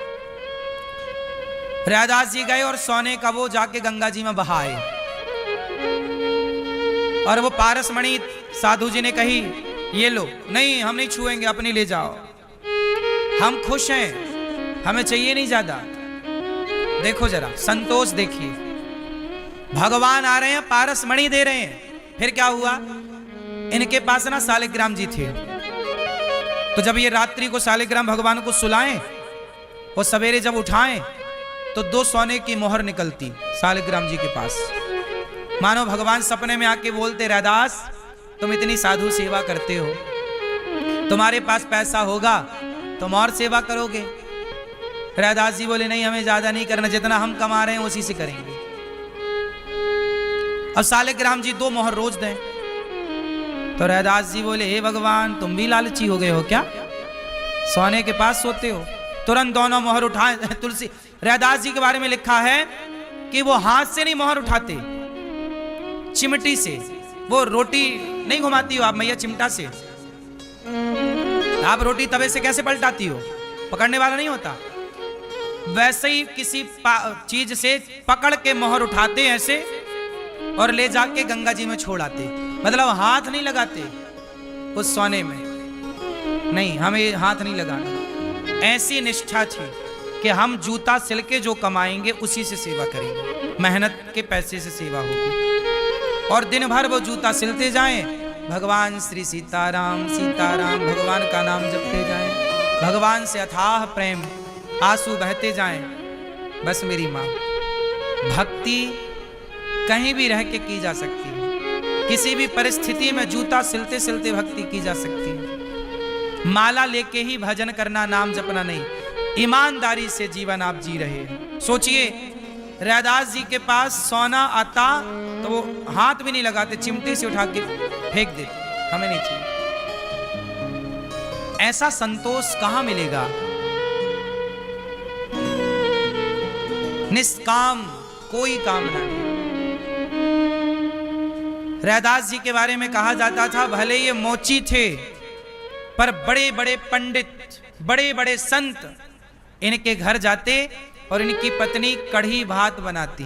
रैदास जी गए और सोने का वो जाके गंगा जी में बहाए। और वो पारस मणि साधु जी ने कही ये लो। नहीं, हम नहीं छुएंगे, अपनी ले जाओ, हम खुश हैं, हमें चाहिए नहीं ज्यादा। देखो जरा संतोष देखिए, भगवान आ रहे हैं, पारस मणि दे रहे हैं। फिर क्या हुआ, इनके पास ना शालिग्राम जी थे। तो जब ये रात्रि को शालिग्राम भगवान को सुलाएं और सवेरे जब उठाएं तो 2 सोने की मोहर निकलती शालिग्राम जी के पास। मानो भगवान सपने में आके बोलते, रैदास तुम इतनी साधु सेवा करते हो, तुम्हारे पास पैसा होगा तुम और सेवा करोगे। रैदास जी बोले नहीं, हमें ज्यादा नहीं करना, जितना हम कमा रहे हैं उसी से करेंगे। अब शालिग्राम जी 2 मोहर रोज दें। तो रैदास जी बोले हे भगवान, तुम भी लालची हो गए हो क्या? सोने के पास सोते हो। तुरंत दोनों मोहर उठाए। तुलसी रैदास जी के बारे में लिखा है कि वो हाथ से नहीं मोहर उठाते, चिमटी से। वो रोटी नहीं घुमाती हो आप मैया चिमटा से, आप रोटी तवे से कैसे पलटाती हो? पकड़ने वाला नहीं होता, वैसे ही किसी चीज से पकड़ के मोहर उठाते ऐसे और ले जाके गंगा जी में छोड़ आते। मतलब हाथ नहीं लगाते उस सोने में, नहीं हमें हाथ नहीं लगाना। ऐसी निष्ठा थी कि हम जूता सिल के जो कमाएंगे उसी से सेवा करेंगे, मेहनत के पैसे से सेवा होगी। और दिन भर वो जूता सिलते जाएं, भगवान श्री सीताराम सीताराम भगवान का नाम जपते जाएं, भगवान से अथाह प्रेम आंसू बहते जाएं। बस मेरी माँ, भक्ति कहीं भी रह के की जा सकती है, किसी भी परिस्थिति में जूता सिलते सिलते भक्ति की जा सकती है। माला लेके ही भजन करना, नाम जपना नहीं, ईमानदारी से जीवन आप जी रहे हैं। सोचिए रैदास जी के पास सोना आता तो वो हाथ भी नहीं लगाते, चिमटे से उठा के फेंक देते, हमें नहीं चाहिए। ऐसा संतोष कहां मिलेगा? निष्काम, कोई कामना नहीं। रैदास जी के बारे में कहा जाता था भले ये मोची थे पर बड़े बड़े पंडित, बड़े बड़े संत इनके घर जाते और इनकी पत्नी कढ़ी भात बनाती,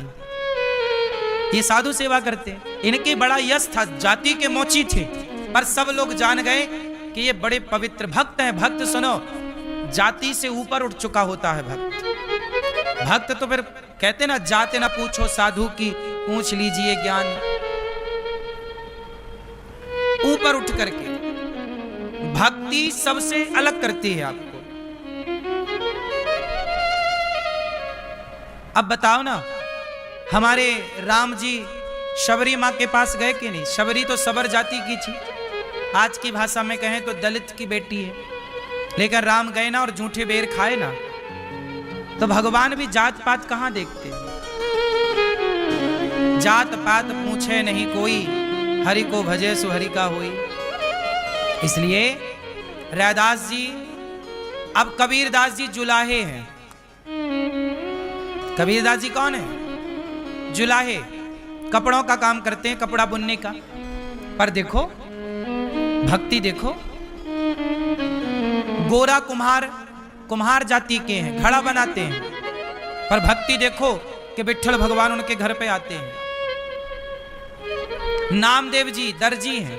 ये साधु सेवा करते। इनके बड़ा यश था, जाति के मोची थे, पर सब लोग जान गए कि ये बड़े पवित्र भक्त हैं। भक्त सुनो, जाति से ऊपर उठ चुका होता है भक्त। भक्त तो फिर कहते ना, जाते ना पूछो साधु की, पूछ लीजिए ज्ञान। ऊपर उठ करके भक्ति सबसे अलग करती है आपको। अब बताओ ना, हमारे राम जी शबरी माँ के पास गए कि नहीं? शबरी तो सबर जाति की थी, आज की भाषा में कहें तो दलित की बेटी है, लेकिन राम गए ना और झूठे बेर खाए ना। तो भगवान भी जात पात कहां देखते हैं? जात पात पूछे नहीं कोई, हरि को भजे सो हरि का होई। इसलिए रैदास जी, अब कबीरदास जी जुलाहे हैं। कबीरदास जी कौन है? जुलाहे, कपड़ों का काम करते हैं, कपड़ा बुनने का। पर देखो भक्ति, देखो गोरा कुम्हार, कुम्हार जाति के हैं, घड़ा बनाते हैं, पर भक्ति देखो कि विठ्ठल भगवान उनके घर पे आते हैं। नामदेव जी दर्जी हैं,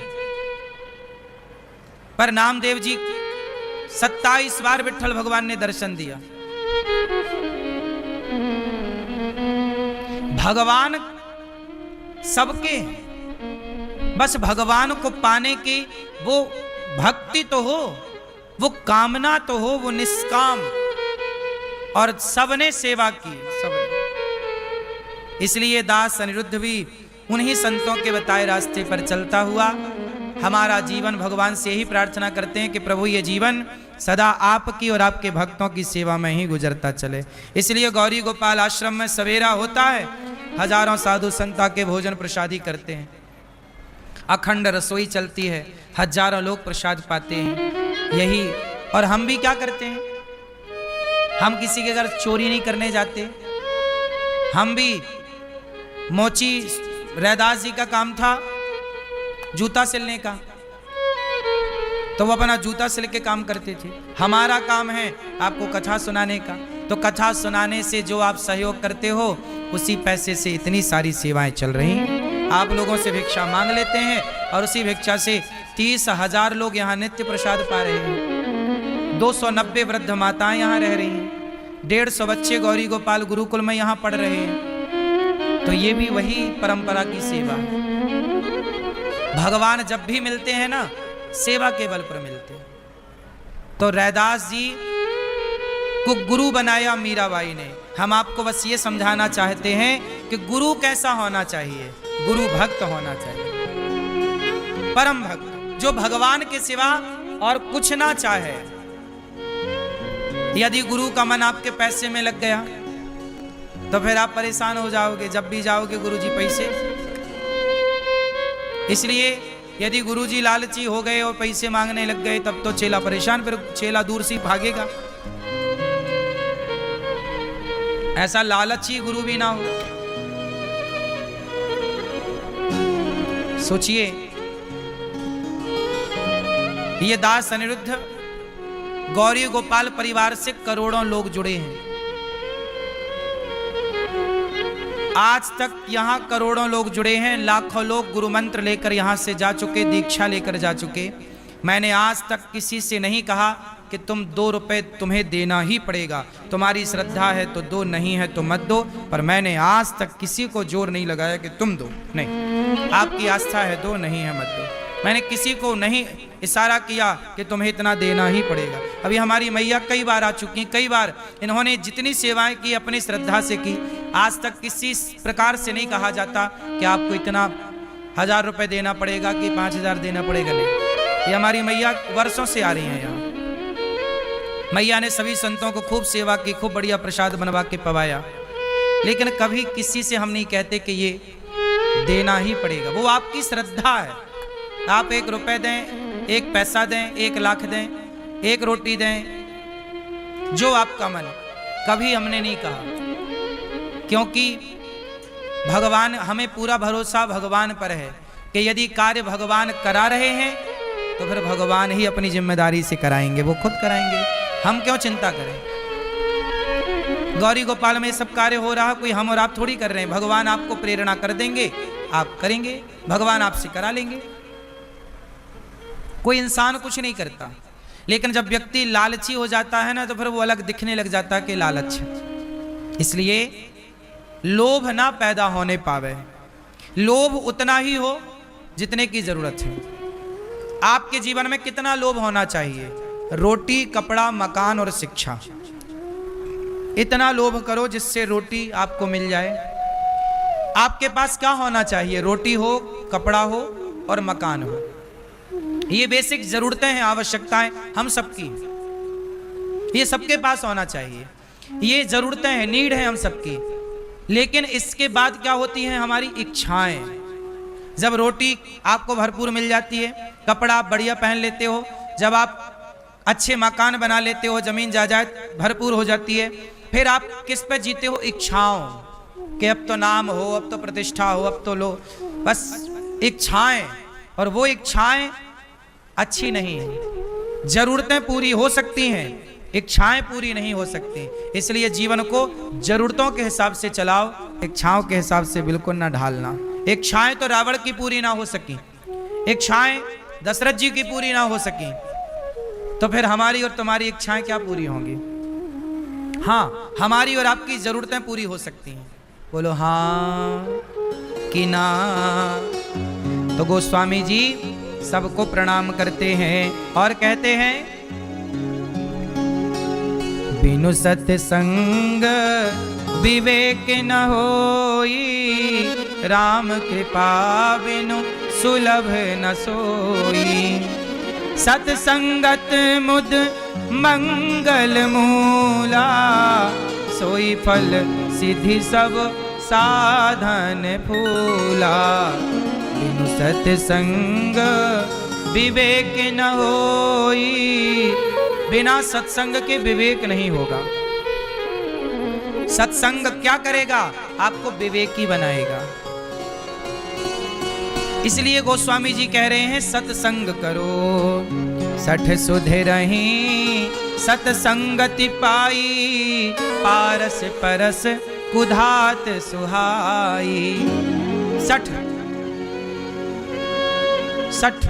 पर नामदेव जी 27 बार विठ्ठल भगवान ने दर्शन दिया। भगवान सबके, बस भगवान को पाने की वो भक्ति तो हो, वो कामना तो हो, वो निष्काम, और सबने सेवा की, सबने। इसलिए दास अनिरुद्ध भी उन्हीं संतों के बताए रास्ते पर चलता हुआ हमारा जीवन भगवान से ही प्रार्थना करते हैं कि प्रभु ये जीवन सदा आपकी और आपके भक्तों की सेवा में ही गुजरता चले। इसलिए गौरी गोपाल आश्रम में सवेरा होता है, हजारों साधु संता के भोजन प्रसादी करते हैं, अखंड रसोई चलती है, हजारों लोग प्रसाद पाते हैं। यही, और हम भी क्या करते हैं? हम किसी के घर चोरी नहीं करने जाते। हम भी, मोची रैदास जी का काम था जूता सिलने का, तो वो अपना जूता सिल के काम करते थे। हमारा काम है आपको कथा सुनाने का, तो कथा सुनाने से जो आप सहयोग करते हो, उसी पैसे से इतनी सारी सेवाएं चल रही हैं। आप लोगों से भिक्षा मांग लेते हैं और उसी भिक्षा से 30,000 लोग यहाँ नित्य प्रसाद पा रहे हैं। 290 वृद्ध माताएं यहाँ रह रही हैं, 150 बच्चे गौरी गोपाल गुरुकुल में यहाँ पढ़ रहे हैं। तो ये भी वही परंपरा की सेवा है। भगवान जब भी मिलते हैं ना, सेवा के बल पर मिलते हैं। तो रैदास जी को गुरु बनाया मीराबाई ने। हम आपको बस ये समझाना चाहते हैं कि गुरु कैसा होना चाहिए? गुरु भक्त होना चाहिए, परम भक्त, जो भगवान के सिवा और कुछ ना चाहे। यदि गुरु का मन आपके पैसे में लग गया तो फिर आप परेशान हो जाओगे, जब भी जाओगे गुरुजी पैसे। इसलिए यदि गुरुजी लालची हो गए और पैसे मांगने लग गए, तब तो चेला परेशान, फिर चेला दूर से भागेगा। ऐसा लालची गुरु भी ना हो। सोचिए, ये दास अनिरुद्ध गौरी गोपाल परिवार से करोड़ों लोग जुड़े हैं। आज तक यहाँ करोड़ों लोग जुड़े हैं, लाखों लोग गुरु मंत्र लेकर यहाँ से जा चुके, दीक्षा लेकर जा चुके। मैंने आज तक किसी से नहीं कहा कि तुम 2 रुपए तुम्हें देना ही पड़ेगा, तुम्हारी श्रद्धा है तो दो, नहीं है तो मत दो। पर मैंने आज तक किसी को जोर नहीं लगाया कि तुम दो, नहीं, आपकी आस्था है दो, नहीं है मत दो। मैंने किसी को नहीं इशारा किया कि तुम्हें इतना देना ही पड़ेगा। अभी हमारी मैया कई बार आ चुकी, कई बार इन्होंने जितनी सेवाएं की अपनी श्रद्धा से की। आज तक किसी प्रकार से नहीं कहा जाता कि आपको इतना 1000 रुपए देना पड़ेगा कि 5000 देना पड़ेगा, नहीं। ये हमारी मैया वर्षों से आ रही हैं यहाँ। मैया ने सभी संतों को खूब सेवा की, खूब बढ़िया प्रसाद बनवा के पवाया, लेकिन कभी किसी से हम नहीं कहते कि ये देना ही पड़ेगा। वो आपकी श्रद्धा है। आप 1 रुपए दें, 1 पैसा दें, 1 लाख दें, 1 रोटी दें, जो आपका मन, कभी हमने नहीं कहा। क्योंकि भगवान, हमें पूरा भरोसा भगवान पर है कि यदि कार्य भगवान करा रहे हैं तो फिर भगवान ही अपनी जिम्मेदारी से कराएंगे, वो खुद कराएंगे। हम क्यों चिंता करें? गौरी गोपाल में सब कार्य हो रहा, कोई हम और आप थोड़ी कर रहे हैं। भगवान आपको प्रेरणा कर देंगे, आप करेंगे, भगवान आपसे करा लेंगे। कोई इंसान कुछ नहीं करता। लेकिन जब व्यक्ति लालची हो जाता है ना, तो फिर वो अलग दिखने लग जाता है कि लालच है। इसलिए लोभ ना पैदा होने पावे। लोभ उतना ही हो जितने की जरूरत है। आपके जीवन में कितना लोभ होना चाहिए? रोटी, कपड़ा, मकान और शिक्षा। इतना लोभ करो जिससे रोटी आपको मिल जाए। आपके पास क्या होना चाहिए? रोटी हो, कपड़ा हो और मकान हो। ये बेसिक जरूरतें हैं, आवश्यकताएं हम सबकी, ये सबके पास होना चाहिए। ये जरूरतें हैं, नीड है हम सबकी। लेकिन इसके बाद क्या होती हैं? हमारी इच्छाएं। जब रोटी आपको भरपूर मिल जाती है, कपड़ा आप बढ़िया पहन लेते हो, जब आप अच्छे मकान बना लेते हो, जमीन जायदाद भरपूर हो जाती है, फिर आप किस पे जीते हो? इच्छाओं कि अब तो नाम हो, अब तो प्रतिष्ठा हो, अब तो लो, बस इच्छाएं। और वो इच्छाएं अच्छी नहीं है। जरूरतें पूरी हो सकती हैं, इच्छाएं पूरी नहीं हो सकती। इसलिए जीवन को जरूरतों के हिसाब से चलाओ, इच्छाओं के हिसाब से बिल्कुल ना ढालना। इच्छाएं तो रावण की पूरी ना हो सकी, इच्छाएं दशरथ जी की पूरी ना हो सकी, तो फिर हमारी और तुम्हारी इच्छाएं क्या पूरी होंगी? हाँ, हमारी और आपकी जरूरतें पूरी हो सकती हैं। बोलो हाँ कि ना। तो गोस्वामी जी सबको प्रणाम करते हैं और कहते हैं, बिनु सत्संग विवेक न होई, राम कृपा बिनु सुलभ न सोई। सत्संगत मुद मंगल मूला, सोई फल सिद्धि सब साधन फूला। बिनु सत्संग विवेक न होई, बिना सत्संग के विवेक नहीं होगा। सत्संग क्या करेगा? आपको विवेकी बनाएगा। इसलिए गोस्वामी जी कह रहे हैं, सत्संग करो सठ सुधे रही, सत्संगति पाई, पारस परस कुधात सुहाई। सठ सठ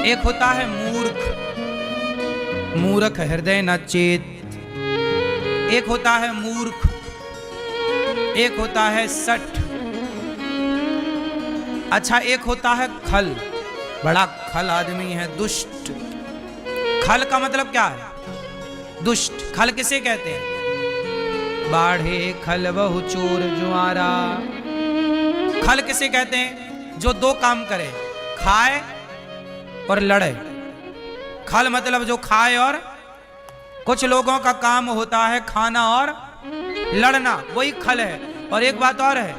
एक होता है मूर्ख, मूर्ख हृदय न चेत। एक होता है मूर्ख, एक होता है सठ। अच्छा, एक होता है खल, बड़ा खल आदमी है, दुष्ट। खल का मतलब क्या है? दुष्ट। खल किसे कहते हैं? बाढ़े खल बहु चोर जुआरा। खल किसे कहते हैं? जो दो काम करे, खाए और लड़े। खल मतलब जो खाए और, कुछ लोगों का काम होता है खाना और लड़ना, वही खल है। और एक बात और है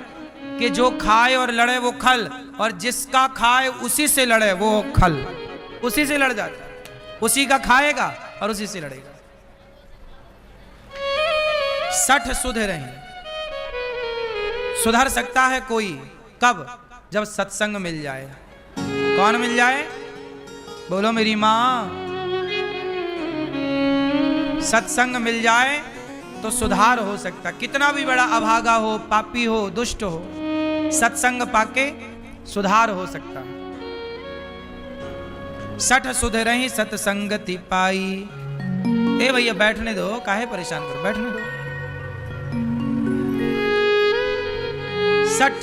कि जो खाए और लड़े वो खल, और जिसका खाए उसी से लड़े वो खल। उसी से लड़ जाता है, उसी का खाएगा और उसी से लड़ेगा। सठ सुधे रहे। सुधर सकता है कोई कब? जब सत्संग मिल जाए। कौन मिल जाए? बोलो मेरी मां। सत्संग मिल जाए तो सुधार हो सकता। कितना भी बड़ा अभागा हो, पापी हो, दुष्ट हो, सत्संग पाके सुधार हो सकता। सठ सुधरहि सत्संगति पाई। ए भैया बैठने दो, काहे परेशान करो, बैठने दो। सठ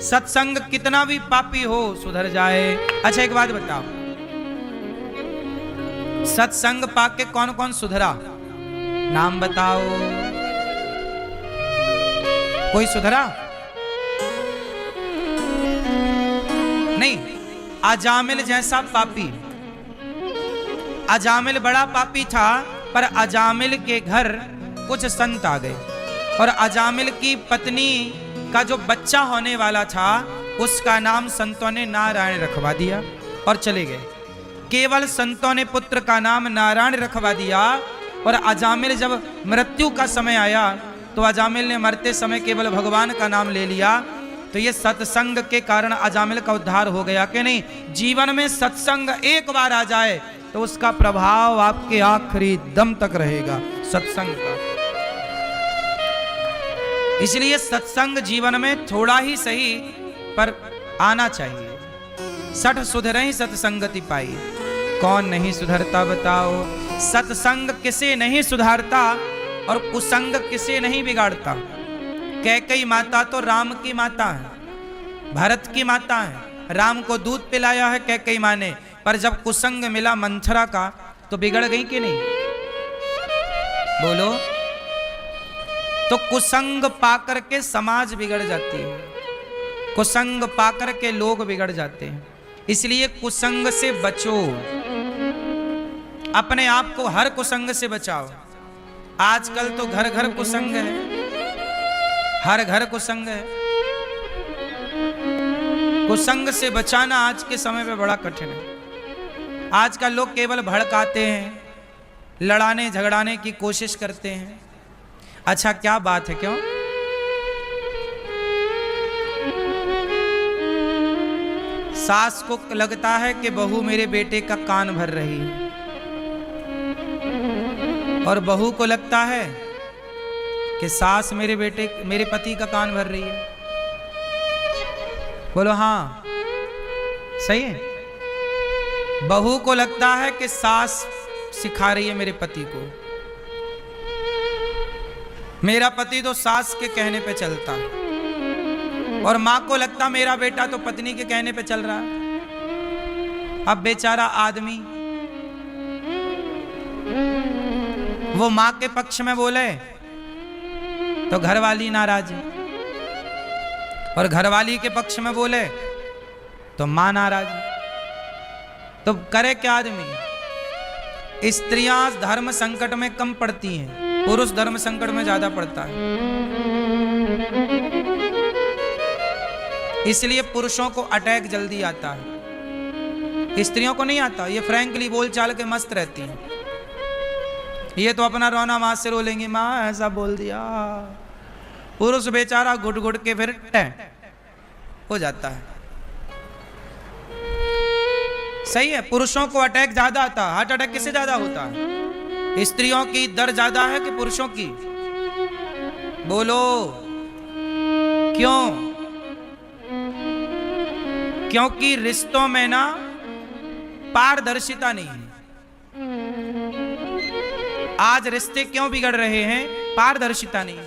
सत्संग कितना भी पापी हो सुधर जाए। अच्छा एक बात बताओ, सत्संग पाके कौन कौन सुधरा? नाम बताओ। कोई सुधरा? नहीं। अजामिल जैसा पापी, अजामिल बड़ा पापी था, पर अजामिल के घर कुछ संत आ गए और अजामिल की पत्नी का जो बच्चा होने वाला था उसका नाम संतों ने नारायण रखवा दिया और चले गए। केवल संतों ने पुत्र का नाम नारायण रखवा दिया। और अजामिल जब मृत्यु का समय आया तो अजामिल ने मरते समय केवल भगवान का नाम ले लिया। तो ये सत्संग के कारण अजामिल का उद्धार हो गया कि नहीं? जीवन में सत्संग एक बार आ जाए तो उसका प्रभाव आपके आखिरी दम तक रहेगा सत्संग का। इसलिए सत्संग जीवन में थोड़ा ही सही पर आना चाहिए। सठ सुधरहि सत्संगति पाई। कौन नहीं सुधरता बताओ? सत्संग किसे नहीं सुधारता और कुसंग किसे नहीं बिगाड़ता? कैकेयी माता तो राम की माता है, भरत की माता है। राम को दूध पिलाया है कैकेयी माँ ने, पर जब कुसंग मिला मंथरा का तो बिगड़ गई कि नहीं? बोलो। तो कुसंग पाकर के समाज बिगड़ जाती है, कुसंग पाकर के लोग बिगड़ जाते हैं। इसलिए कुसंग से बचो, अपने आप को हर कुसंग से बचाओ। आजकल तो घर घर कुसंग है, हर घर कुसंग है। कुसंग से बचाना आज के समय में बड़ा कठिन है। आजकल लोग केवल भड़काते हैं, लड़ाने झगड़ाने की कोशिश करते हैं। अच्छा क्या बात है, क्यों? सास को लगता है कि बहू मेरे बेटे का कान भर रही है, और बहू को लगता है कि सास मेरे पति का कान भर रही है। बोलो हाँ, सही है। बहू को लगता है कि सास सिखा रही है मेरे पति को। मेरा पति तो सास के कहने पे चलता है, और माँ को लगता मेरा बेटा तो पत्नी के कहने पे चल रहा है। अब बेचारा आदमी वो माँ के पक्ष में बोले तो घरवाली नाराज है, और घरवाली के पक्ष में बोले तो माँ नाराज है। तो करे क्या आदमी? स्त्रियां धर्म संकट में कम पड़ती हैं, पुरुष धर्म संकट में ज्यादा पड़ता है। इसलिए पुरुषों को अटैक जल्दी आता है, स्त्रियों को नहीं आता। ये फ्रैंकली बोल चाल के मस्त रहती हैं। ये तो अपना रोना माँ से रो लेंगी, माँ ऐसा बोल दिया। पुरुष बेचारा घुट घुट के फिर हो जाता है। सही है, पुरुषों को अटैक ज्यादा आता है। हार्ट अटैक किससे ज्यादा होता है? स्त्रियों की दर ज्यादा है कि पुरुषों की? बोलो क्यों? क्योंकि रिश्तों में ना पारदर्शिता नहीं है। आज रिश्ते क्यों बिगड़ रहे हैं? पारदर्शिता नहीं।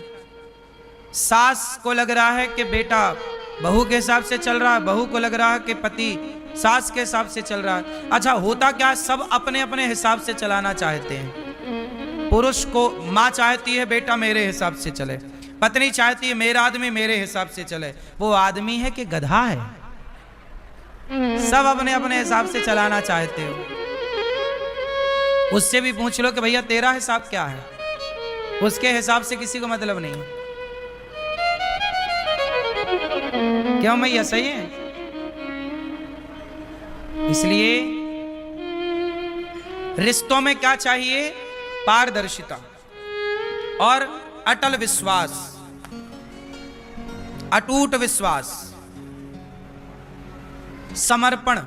सास को लग रहा है कि बेटा बहू के हिसाब से चल रहा है, बहू को लग रहा है कि पति सास के हिसाब से चल रहा है। अच्छा होता क्या, सब अपने अपने हिसाब से चलाना चाहते हैं। पुरुष को माँ चाहती है बेटा मेरे हिसाब से चले, पत्नी चाहती है मेरा आदमी मेरे हिसाब से चले। वो आदमी है कि गधा है? सब अपने अपने हिसाब से चलाना चाहते हो। उससे भी पूछ लो कि भैया तेरा हिसाब क्या है, उसके हिसाब से किसी को मतलब नहीं। क्यों भैया, सही है? इसलिए रिश्तों में क्या चाहिए? पारदर्शिता और अटल विश्वास, अटूट विश्वास, समर्पण।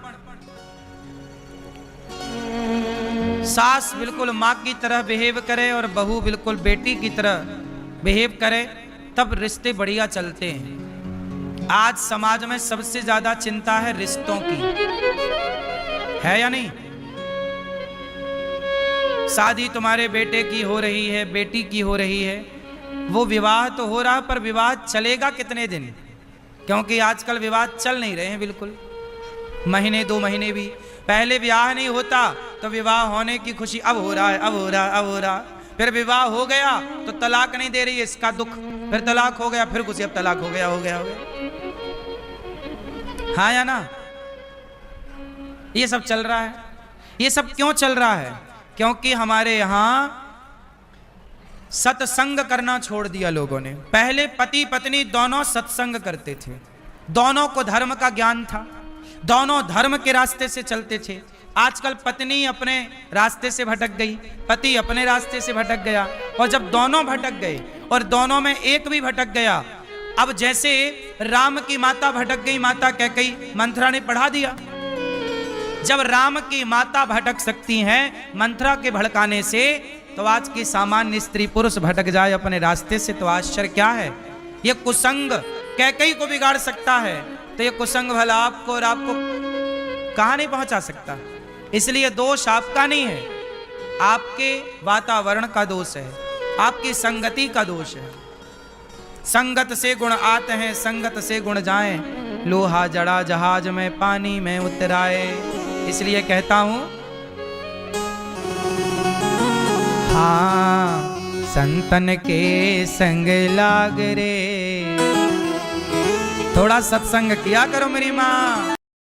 सास बिल्कुल माँ की तरह बिहेव करे और बहू बिल्कुल बेटी की तरह बिहेव करे, तब रिश्ते बढ़िया चलते हैं। आज समाज में सबसे ज्यादा चिंता है रिश्तों की, है या नहीं? शादी तुम्हारे बेटे की हो रही है, बेटी की हो रही है, वो विवाह तो हो रहा है, पर विवाह चलेगा कितने दिन? क्योंकि आजकल विवाह चल नहीं रहे हैं बिल्कुल, महीने 2 महीने भी। पहले विवाह नहीं होता तो विवाह होने की खुशी, अब हो रहा है, अब हो रहा है, अब हो रहा। फिर विवाह हो गया तो तलाक नहीं दे रही है, इसका दुख। फिर तलाक हो गया, फिर खुशी, अब तलाक हो गया, हो गया, हो गया। हाँ या ना? ये सब चल रहा है। ये सब क्यों चल रहा है? क्योंकि हमारे यहां सत्संग करना छोड़ दिया लोगों ने। पहले पति पत्नी दोनों सत्संग करते थे, दोनों को धर्म का ज्ञान था, दोनों धर्म के रास्ते से चलते थे। आजकल पत्नी अपने रास्ते से भटक गई, पति अपने रास्ते से भटक गया, और जब दोनों भटक गए और दोनों में एक भी भटक गया, अब जैसे राम की माता भटक गई, माता कैकेयी, मंथरा ने पढ़ा दिया। जब राम की माता भटक सकती हैं मंथरा के भड़काने से, तो आज की सामान्य स्त्री पुरुष भटक जाए अपने रास्ते से, तो आश्चर्य क्या है? ये कुसंग कैकेयी को बिगाड़ सकता है, तो ये कुसंग भला आपको और आपको कहाँ नहीं पहुंचा सकता। इसलिए दोष आपका नहीं है, आपके वातावरण का दोष है, आपकी संगति का दोष है। संगत से गुण आते हैं, संगत से गुण जाएं, लोहा जड़ा जहाज में पानी में उतराए। इसलिए कहता हूं, हाँ संतन के संग लाग रे। थोड़ा सत्संग किया करो मेरी माँ।